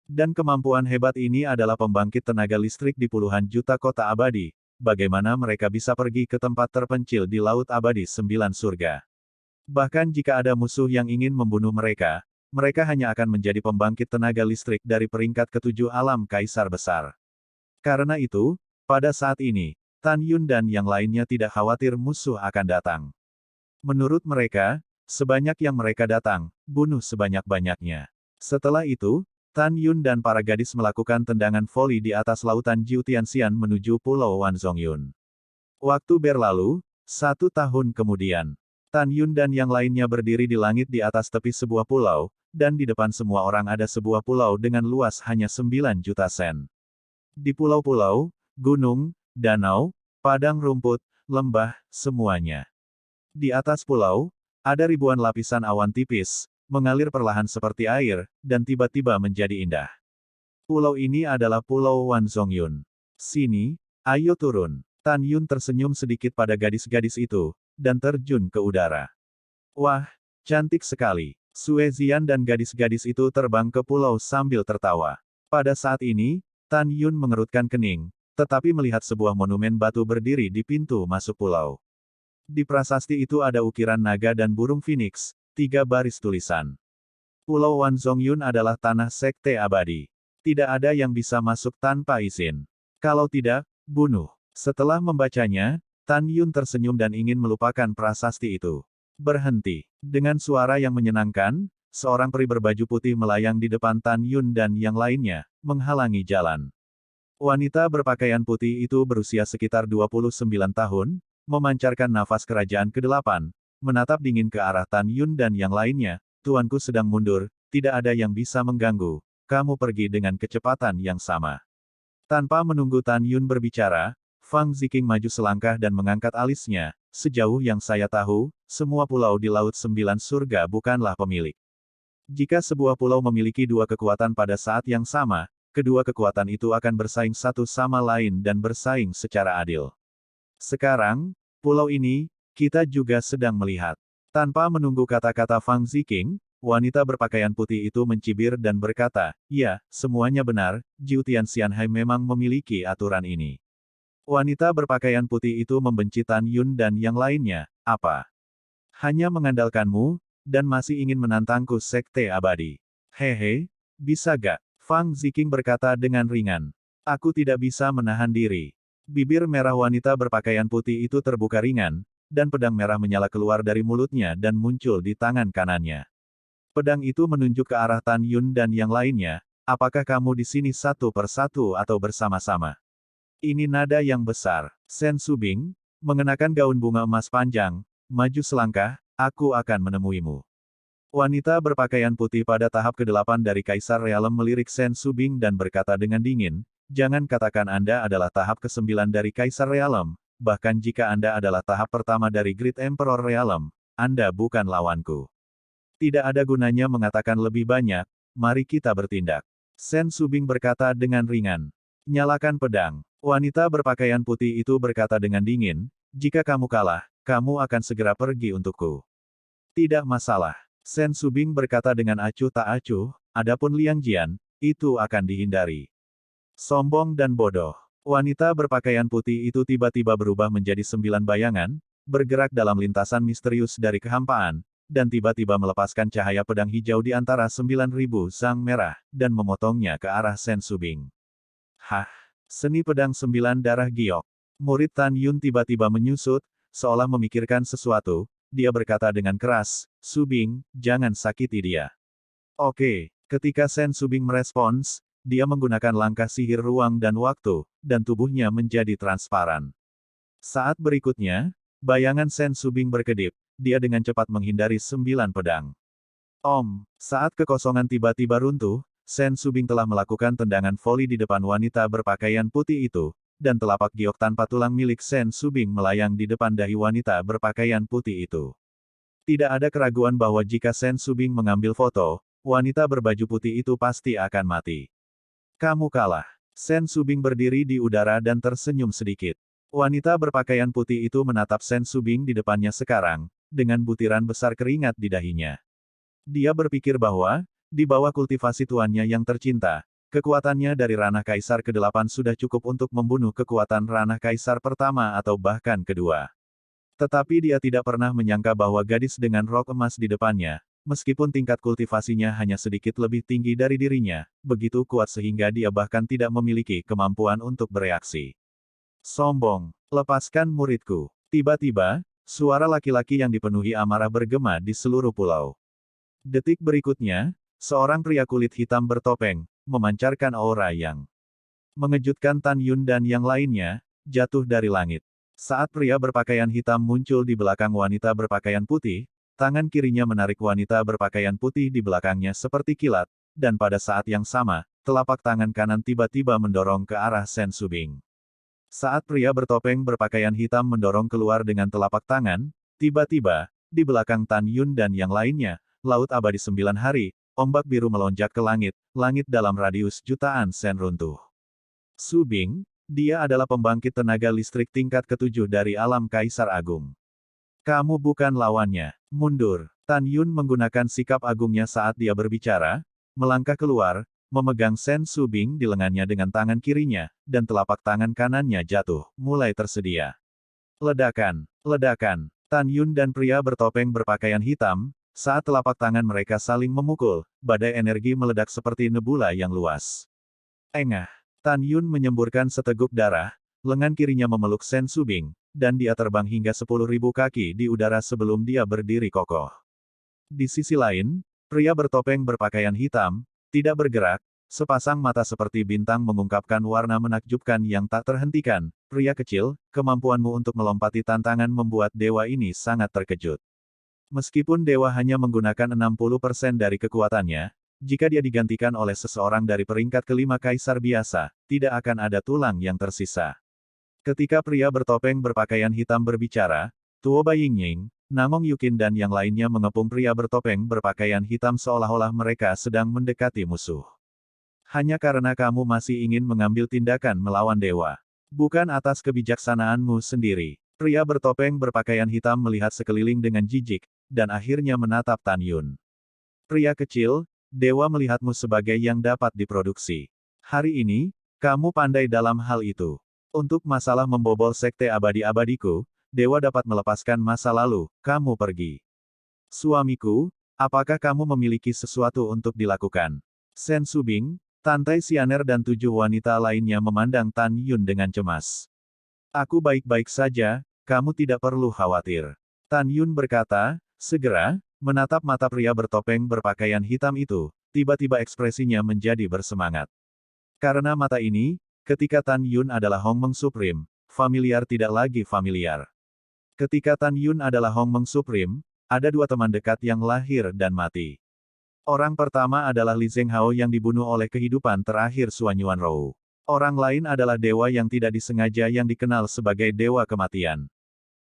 Dan kemampuan hebat ini adalah pembangkit tenaga listrik di puluhan juta kota abadi. Bagaimana mereka bisa pergi ke tempat terpencil di Laut Abadi Sembilan Surga? Bahkan jika ada musuh yang ingin membunuh mereka, mereka hanya akan menjadi pembangkit tenaga listrik dari peringkat ketujuh alam kaisar besar. Karena itu, pada saat ini, Tan Yun dan yang lainnya tidak khawatir musuh akan datang. Menurut mereka, sebanyak yang mereka datang, bunuh sebanyak-banyaknya. Setelah itu, Tan Yun dan para gadis melakukan tendangan voli di atas lautan Jiu Tianxian menuju Pulau Wan Zongyun. Waktu berlalu, 1 tahun kemudian. Tan Yun dan yang lainnya berdiri di langit di atas tepi sebuah pulau, dan di depan semua orang ada sebuah pulau dengan luas hanya 9 juta sen. Di pulau-pulau, gunung, danau, padang rumput, lembah, semuanya. Di atas pulau, ada ribuan lapisan awan tipis, mengalir perlahan seperti air, dan tiba-tiba menjadi indah. Pulau ini adalah Pulau Wan Zongyun. Sini, ayo turun. Tan Yun tersenyum sedikit pada gadis-gadis itu, dan terjun ke udara. Wah, cantik sekali. Sue Zian dan gadis-gadis itu terbang ke pulau sambil tertawa. Pada saat ini, Tan Yun mengerutkan kening, tetapi melihat sebuah monumen batu berdiri di pintu masuk pulau. Di prasasti itu ada ukiran naga dan burung phoenix, 3 baris tulisan. Pulau Wan Zongyun adalah tanah sekte abadi. Tidak ada yang bisa masuk tanpa izin. Kalau tidak, bunuh. Setelah membacanya, Tan Yun tersenyum dan ingin melupakan prasasti itu. Berhenti. Dengan suara yang menyenangkan, seorang peri berbaju putih melayang di depan Tan Yun dan yang lainnya, menghalangi jalan. Wanita berpakaian putih itu berusia sekitar 29 tahun, memancarkan nafas kerajaan ke-8, menatap dingin ke arah Tan Yun dan yang lainnya, tuanku sedang mundur, tidak ada yang bisa mengganggu, kamu pergi dengan kecepatan yang sama. Tanpa menunggu Tan Yun berbicara, Fang Ziqing maju selangkah dan mengangkat alisnya, sejauh yang saya tahu, semua pulau di Laut Sembilan Surga bukanlah pemilik. Jika sebuah pulau memiliki 2 kekuatan pada saat yang sama, kedua kekuatan itu akan bersaing satu sama lain dan bersaing secara adil. Sekarang, pulau ini, kita juga sedang melihat. Tanpa menunggu kata-kata Fang Ziqing, wanita berpakaian putih itu mencibir dan berkata, ya, semuanya benar, Jiu Tianxianhai memang memiliki aturan ini. Wanita berpakaian putih itu membenci Tan Yun dan yang lainnya, apa? Hanya mengandalkanmu, dan masih ingin menantangku sekte abadi. Hehe, bisa gak? Fang Ziqing berkata dengan ringan. Aku tidak bisa menahan diri. Bibir merah wanita berpakaian putih itu terbuka ringan, dan pedang merah menyala keluar dari mulutnya dan muncul di tangan kanannya. Pedang itu menunjuk ke arah Tan Yun dan yang lainnya, apakah kamu di sini satu persatu atau bersama-sama? Ini nada yang besar. Sen Subing, mengenakan gaun bunga emas panjang, maju selangkah, aku akan menemuimu. Wanita berpakaian putih pada tahap ke-8 dari Kaisar Realem melirik Sen Subing dan berkata dengan dingin, jangan katakan Anda adalah tahap ke-9 dari Kaisar Realem, bahkan jika Anda adalah tahap pertama dari Great Emperor Realem, Anda bukan lawanku. Tidak ada gunanya mengatakan lebih banyak, mari kita bertindak. Sen Subing berkata dengan ringan. Nyalakan pedang. Wanita berpakaian putih itu berkata dengan dingin, jika kamu kalah, kamu akan segera pergi untukku. Tidak masalah. Sen Subing berkata dengan acuh tak acuh, adapun Liang Jian, itu akan dihindari. Sombong dan bodoh. Wanita berpakaian putih itu tiba-tiba berubah menjadi 9 bayangan, bergerak dalam lintasan misterius dari kehampaan, dan tiba-tiba melepaskan cahaya pedang hijau di antara 9.000 sang merah, dan memotongnya ke arah Sen Subing. Hah! Seni pedang 9 darah giok. Murid Tan Yun tiba-tiba menyusut, seolah memikirkan sesuatu. Dia berkata dengan keras, "Subing, jangan sakiti dia." Oke, ketika Sen Subing merespons, dia menggunakan langkah sihir ruang dan waktu, dan tubuhnya menjadi transparan. Saat berikutnya, bayangan Sen Subing berkedip, dia dengan cepat menghindari 9 pedang. Saat kekosongan tiba-tiba runtuh, Sen Subing telah melakukan tendangan voli di depan wanita berpakaian putih itu, dan telapak giok tanpa tulang milik Sen Subing melayang di depan dahi wanita berpakaian putih itu. Tidak ada keraguan bahwa jika Sen Subing mengambil foto, wanita berbaju putih itu pasti akan mati. Kamu kalah. Sen Subing berdiri di udara dan tersenyum sedikit. Wanita berpakaian putih itu menatap Sen Subing di depannya sekarang, dengan butiran besar keringat di dahinya. Dia berpikir bahwa, di bawah kultivasi tuannya yang tercinta, kekuatannya dari ranah kaisar ke-8 sudah cukup untuk membunuh kekuatan ranah kaisar pertama atau bahkan kedua. Tetapi dia tidak pernah menyangka bahwa gadis dengan rok emas di depannya, meskipun tingkat kultivasinya hanya sedikit lebih tinggi dari dirinya, begitu kuat sehingga dia bahkan tidak memiliki kemampuan untuk bereaksi. Sombong, lepaskan muridku. Tiba-tiba, suara laki-laki yang dipenuhi amarah bergema di seluruh pulau. Detik berikutnya, seorang pria kulit hitam bertopeng, memancarkan aura yang mengejutkan Tan Yun dan yang lainnya, jatuh dari langit. Saat pria berpakaian hitam muncul di belakang wanita berpakaian putih, tangan kirinya menarik wanita berpakaian putih di belakangnya seperti kilat, dan pada saat yang sama, telapak tangan kanan tiba-tiba mendorong ke arah Sen Subing. Saat pria bertopeng berpakaian hitam mendorong keluar dengan telapak tangan, tiba-tiba, di belakang Tan Yun dan yang lainnya, Laut Abadi 9 hari, ombak biru melonjak ke langit, langit dalam radius jutaan sen runtuh. Subing, dia adalah pembangkit tenaga listrik tingkat ke-7 dari alam Kaisar Agung. Kamu bukan lawannya. Mundur. Tan Yun menggunakan sikap agungnya saat dia berbicara, melangkah keluar, memegang Sen Subing di lengannya dengan tangan kirinya, dan telapak tangan kanannya jatuh, mulai tersedia. Ledakan. Ledakan. Tan Yun dan pria bertopeng berpakaian hitam, saat telapak tangan mereka saling memukul, badai energi meledak seperti nebula yang luas. Engah. Tan Yun menyemburkan seteguk darah, lengan kirinya memeluk Sen Subing, dan dia terbang hingga 10.000 kaki di udara sebelum dia berdiri kokoh. Di sisi lain, pria bertopeng berpakaian hitam, tidak bergerak, sepasang mata seperti bintang mengungkapkan warna menakjubkan yang tak terhentikan. Pria kecil, kemampuanmu untuk melompati tantangan membuat dewa ini sangat terkejut. Meskipun dewa hanya menggunakan 60% dari kekuatannya, jika dia digantikan oleh seseorang dari peringkat ke-5 kaisar biasa, tidak akan ada tulang yang tersisa. Ketika pria bertopeng berpakaian hitam berbicara, Tuo Baiying, Namong Yukin dan yang lainnya mengepung pria bertopeng berpakaian hitam seolah-olah mereka sedang mendekati musuh. Hanya karena kamu masih ingin mengambil tindakan melawan dewa. Bukan atas kebijaksanaanmu sendiri. Pria bertopeng berpakaian hitam melihat sekeliling dengan jijik, dan akhirnya menatap Tan Yun. Pria kecil, dewa melihatmu sebagai yang dapat diproduksi. Hari ini, kamu pandai dalam hal itu. Untuk masalah membobol sekte abadi-abadiku, dewa dapat melepaskan masa lalu, kamu pergi. Suamiku, apakah kamu memiliki sesuatu untuk dilakukan? Sen Subing, Tantai Sianer dan 7 wanita lainnya memandang Tan Yun dengan cemas. Aku baik-baik saja, kamu tidak perlu khawatir. Tan Yun berkata, segera, menatap mata pria bertopeng berpakaian hitam itu, tiba-tiba ekspresinya menjadi bersemangat. Karena mata ini, ketika Tan Yun adalah Hongmeng Supreme, familiar tidak lagi familiar. Ketika Tan Yun adalah Hongmeng Supreme, ada 2 teman dekat yang lahir dan mati. Orang pertama adalah Li Zhenghao yang dibunuh oleh kehidupan terakhir Suan Yuanrou. Orang lain adalah dewa yang tidak disengaja yang dikenal sebagai dewa kematian.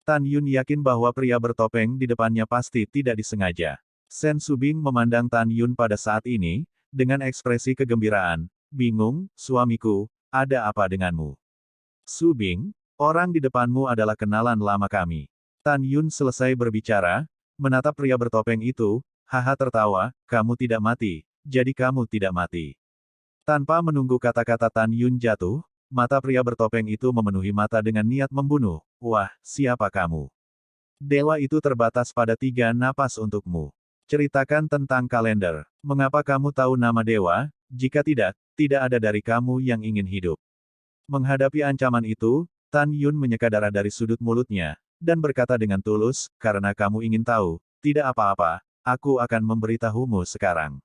Tan Yun yakin bahwa pria bertopeng di depannya pasti tidak disengaja. Sen Subing memandang Tan Yun pada saat ini, dengan ekspresi kegembiraan. Bingung, suamiku, ada apa denganmu? Subing, orang di depanmu adalah kenalan lama kami. Tan Yun selesai berbicara, menatap pria bertopeng itu, haha tertawa, kamu tidak mati, jadi kamu tidak mati. Tanpa menunggu kata-kata Tan Yun jatuh, mata pria bertopeng itu memenuhi mata dengan niat membunuh. Wah, siapa kamu? Dewa itu terbatas pada 3 napas untukmu. Ceritakan tentang kalender. Mengapa kamu tahu nama dewa? Jika tidak, tidak ada dari kamu yang ingin hidup. Menghadapi ancaman itu, Tan Yun menyeka darah dari sudut mulutnya, dan berkata dengan tulus, karena kamu ingin tahu, tidak apa-apa, aku akan memberitahumu sekarang.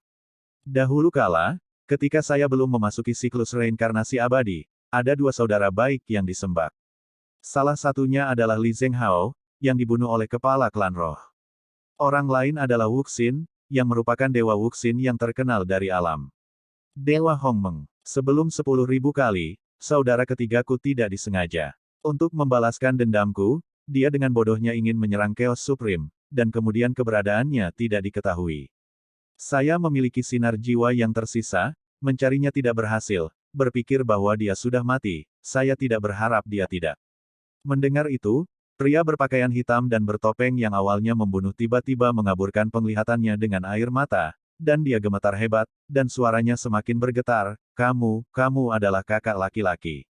Dahulu kala, ketika saya belum memasuki siklus reinkarnasi abadi, ada 2 saudara baik yang disembah. Salah satunya adalah Li Zhenghao, yang dibunuh oleh kepala klan roh. Orang lain adalah Wuxin, yang merupakan dewa Wuxin yang terkenal dari alam. Dewa Hongmeng. Sebelum 10.000 kali, saudara ketigaku tidak disengaja. Untuk membalaskan dendamku, dia dengan bodohnya ingin menyerang Chaos Supreme, dan kemudian keberadaannya tidak diketahui. Saya memiliki sinar jiwa yang tersisa, mencarinya tidak berhasil, berpikir bahwa dia sudah mati, saya tidak berharap dia tidak. Mendengar itu, pria berpakaian hitam dan bertopeng yang awalnya membunuh tiba-tiba mengaburkan penglihatannya dengan air mata, dan dia gemetar hebat, dan suaranya semakin bergetar, kamu adalah kakak laki-laki.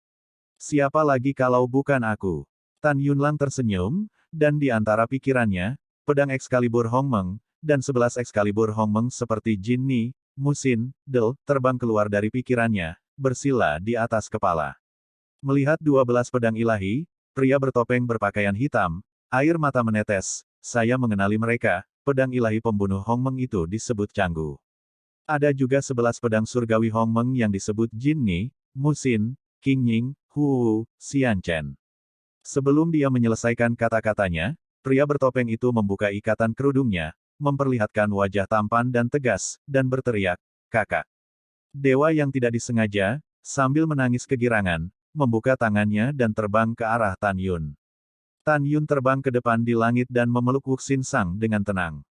Siapa lagi kalau bukan aku? Tan Yunlang tersenyum, dan di antara pikirannya, pedang Excalibur Hongmeng, dan 11 Excalibur Hongmeng seperti Jin Ni, Musin, Del, terbang keluar dari pikirannya, bersila di atas kepala. Melihat 12 pedang ilahi, pria bertopeng berpakaian hitam, air mata menetes, saya mengenali mereka, pedang ilahi pembunuh Hongmeng itu disebut Canggu. Ada juga 11 pedang surgawi Hongmeng yang disebut Jin Ni, Musin, King Ying, Hu, Xian Chen. Sebelum dia menyelesaikan kata-katanya, pria bertopeng itu membuka ikatan kerudungnya, memperlihatkan wajah tampan dan tegas, dan berteriak, kakak. Dewa yang tidak disengaja, sambil menangis kegirangan, membuka tangannya dan terbang ke arah Tan Yun. Tan Yun terbang ke depan di langit dan memeluk Wuxin Sang dengan tenang.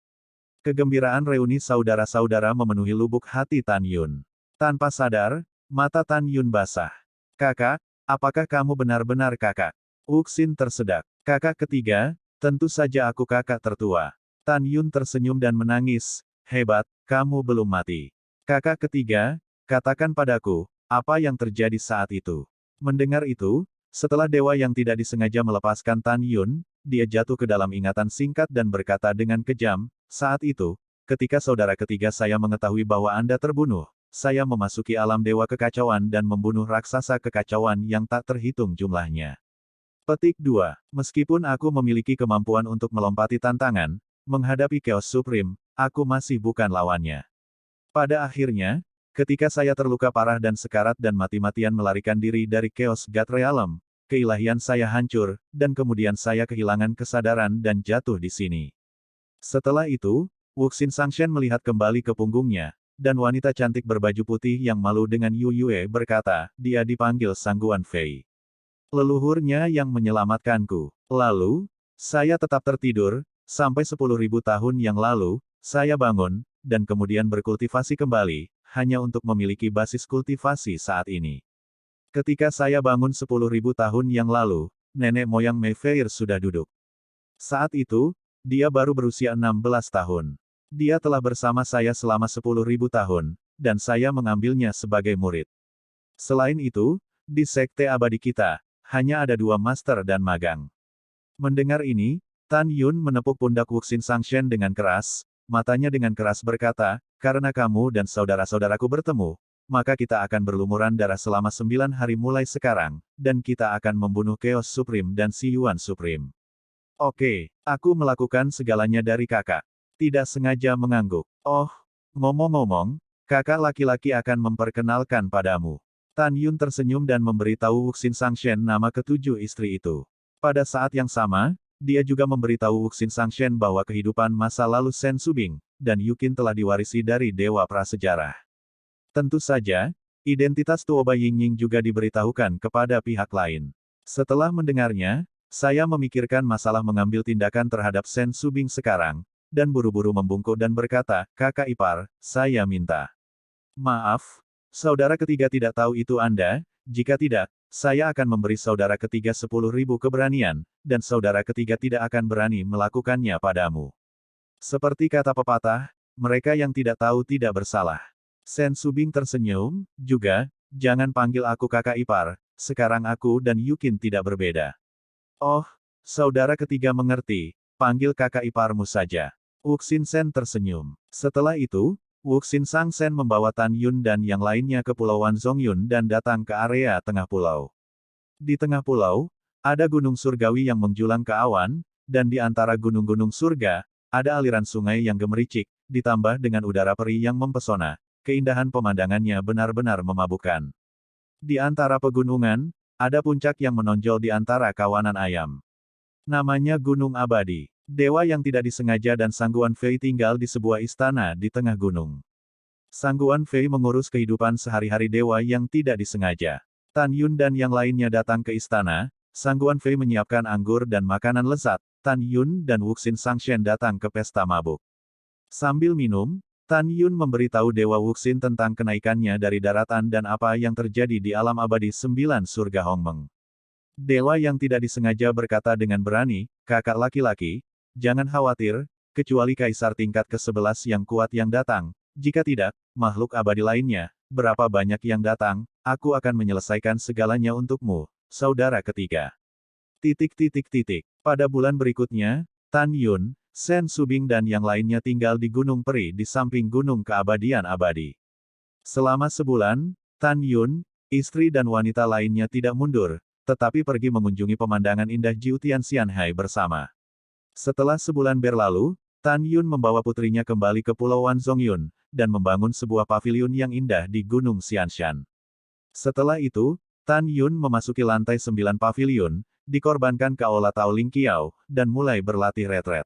Kegembiraan reuni saudara-saudara memenuhi lubuk hati Tan Yun. Tanpa sadar, mata Tan Yun basah. Kakak, apakah kamu benar-benar kakak? Wuxin tersedak. Kakak ketiga, tentu saja aku kakak tertua. Tan Yun tersenyum dan menangis, hebat, kamu belum mati. Kakak ketiga, katakan padaku, apa yang terjadi saat itu? Mendengar itu, setelah dewa yang tidak disengaja melepaskan Tan Yun, dia jatuh ke dalam ingatan singkat dan berkata dengan kejam, saat itu, ketika saudara ketiga saya mengetahui bahwa Anda terbunuh, saya memasuki alam dewa kekacauan dan membunuh raksasa kekacauan yang tak terhitung jumlahnya. Petik 2. Meskipun aku memiliki kemampuan untuk melompati tantangan, menghadapi Chaos Supreme, aku masih bukan lawannya. Pada akhirnya, ketika saya terluka parah dan sekarat dan mati-matian melarikan diri dari Chaos God Realm, keilahian saya hancur, dan kemudian saya kehilangan kesadaran dan jatuh di sini. Setelah itu, Wuxin Sangshen melihat kembali ke punggungnya, dan wanita cantik berbaju putih yang malu dengan Yu Yue berkata, dia dipanggil Sangguan Fei. Leluhurnya yang menyelamatkanku. Lalu, saya tetap tertidur, sampai 10.000 tahun yang lalu, saya bangun, dan kemudian berkultivasi kembali, hanya untuk memiliki basis kultivasi saat ini. Ketika saya bangun 10.000 tahun yang lalu, nenek moyang Meifair sudah duduk. Saat itu, dia baru berusia 16 tahun. Dia telah bersama saya selama 10.000 tahun, dan saya mengambilnya sebagai murid. Selain itu, di sekte abadi kita, hanya ada 2 master dan magang. Mendengar ini, Tan Yun menepuk pundak Wuxin Sangshen dengan keras, matanya dengan keras berkata, karena kamu dan saudara-saudaraku bertemu, maka kita akan berlumuran darah selama 9 hari mulai sekarang, dan kita akan membunuh Chaos Supreme dan Si Yuan Supreme. Oke, aku melakukan segalanya dari kakak. Tidak sengaja mengangguk. Oh, ngomong-ngomong, kakak laki-laki akan memperkenalkan padamu. Tan Yun tersenyum dan memberitahu Wuxin Sangshen nama ketujuh istri itu. Pada saat yang sama, dia juga memberitahu Wuxin Sangshen bahwa kehidupan masa lalu Shen Subing, dan Yukin telah diwarisi dari dewa prasejarah. Tentu saja, identitas Tuoba Yingying juga diberitahukan kepada pihak lain. Setelah mendengarnya, saya memikirkan masalah mengambil tindakan terhadap Shen Subing sekarang, dan buru-buru membungkuk dan berkata, kakak ipar, saya minta. Maaf, saudara ketiga tidak tahu itu Anda, jika tidak, saya akan memberi saudara ketiga 10.000 keberanian, dan saudara ketiga tidak akan berani melakukannya padamu. Seperti kata pepatah, mereka yang tidak tahu tidak bersalah. Shen Subing tersenyum, juga, jangan panggil aku kakak ipar, sekarang aku dan Yukin tidak berbeda. Oh, saudara ketiga mengerti, panggil kakak iparmu saja. Wuxin Shen tersenyum. Setelah itu, Wuxin Sang Shen membawa Tan Yun dan yang lainnya ke Pulauan Zongyun dan datang ke area tengah pulau. Di tengah pulau, ada gunung surgawi yang menjulang ke awan, dan di antara gunung-gunung surga, ada aliran sungai yang gemericik, ditambah dengan udara perih yang mempesona. Keindahan pemandangannya benar-benar memabukkan. Di antara pegunungan, ada puncak yang menonjol di antara kawanan ayam. Namanya Gunung Abadi. Dewa yang tidak disengaja dan Sangguan Fei tinggal di sebuah istana di tengah gunung. Sangguan Fei mengurus kehidupan sehari-hari dewa yang tidak disengaja. Tan Yun dan yang lainnya datang ke istana, Sangguan Fei menyiapkan anggur dan makanan lezat. Tan Yun dan Wuxin Sangshen datang ke pesta mabuk. Sambil minum, Tan Yun memberitahu Dewa Wuxin tentang kenaikannya dari daratan dan apa yang terjadi di alam abadi 9 surga Hongmeng. Dewa yang tidak disengaja berkata dengan berani, kakak laki-laki, jangan khawatir, kecuali kaisar tingkat ke-11 yang kuat yang datang, jika tidak, makhluk abadi lainnya, berapa banyak yang datang, aku akan menyelesaikan segalanya untukmu, saudara ketiga. Pada bulan berikutnya, Tan Yun, Shen Subing dan yang lainnya tinggal di Gunung Peri di samping Gunung Keabadian Abadi. Selama sebulan, Tan Yun, istri dan wanita lainnya tidak mundur, tetapi pergi mengunjungi pemandangan indah Jiutian Xianhai bersama. Setelah sebulan berlalu, Tan Yun membawa putrinya kembali ke Pulauan Zongyun, dan membangun sebuah paviliun yang indah di Gunung Xianshan. Setelah itu, Tan Yun memasuki lantai 9 paviliun, dikorbankan ke Aula Tao Ling Qiao, dan mulai berlatih retret.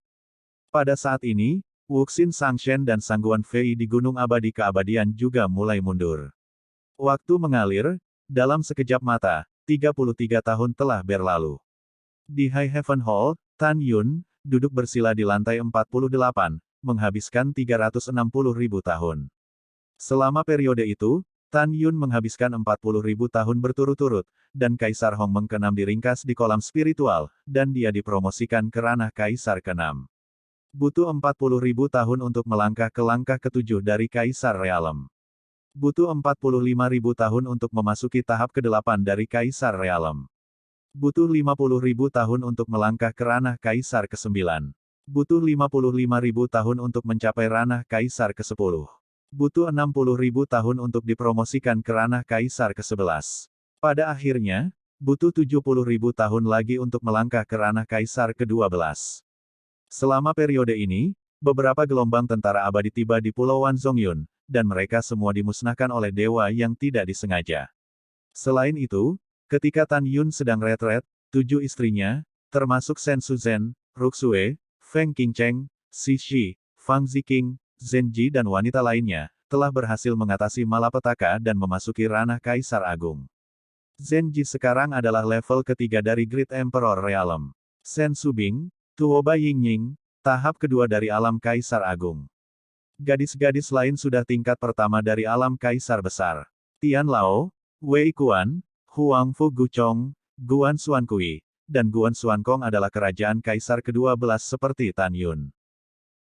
Pada saat ini, Wuxin Sangshen dan Sangguan Fei di Gunung Abadi Keabadian juga mulai mundur. Waktu mengalir, dalam sekejap mata, 33 tahun telah berlalu. Di High Heaven Hall, Tan Yun, duduk bersila di lantai 48, menghabiskan 360.000 tahun. Selama periode itu, Tan Yun menghabiskan 40.000 tahun berturut-turut, dan Kaisar Hongmeng ke-6 diringkas di kolam spiritual, dan dia dipromosikan ke ranah Kaisar ke-6. Butuh 40.000 tahun untuk melangkah ke langkah ke-7 dari Kaisar Realem. Butuh 45.000 tahun untuk memasuki tahap ke-8 dari Kaisar Realem. Butuh 50.000 tahun untuk melangkah ke ranah Kaisar ke-9. Butuh 55.000 tahun untuk mencapai ranah Kaisar ke-10. Butuh 60.000 tahun untuk dipromosikan ke ranah Kaisar ke-11. Pada akhirnya, butuh 70.000 tahun lagi untuk melangkah ke ranah Kaisar ke-12. Selama periode ini, beberapa gelombang tentara abadi tiba di Pulauan Zongyun, dan mereka semua dimusnahkan oleh dewa yang tidak disengaja. Selain itu, ketika Tan Yun sedang retret, 7 istrinya, termasuk Shen Suzhen, Ruxue, Feng Qingcheng, Xi Shi, Fang Ziqing, Zhen Ji dan wanita lainnya, telah berhasil mengatasi malapetaka dan memasuki ranah Kaisar Agung. Zhen Ji sekarang adalah level ketiga dari Great Emperor Realm. Shen Subing, Tuoba Yingying, tahap kedua dari alam Kaisar Agung. Gadis-gadis lain sudah tingkat pertama dari alam Kaisar Besar. Tian Lao, Wei Kuan, Huang Fu Guchong, Guan Xuankui, dan Guan Xuankong adalah kerajaan Kaisar ke-12 seperti Tan Yun.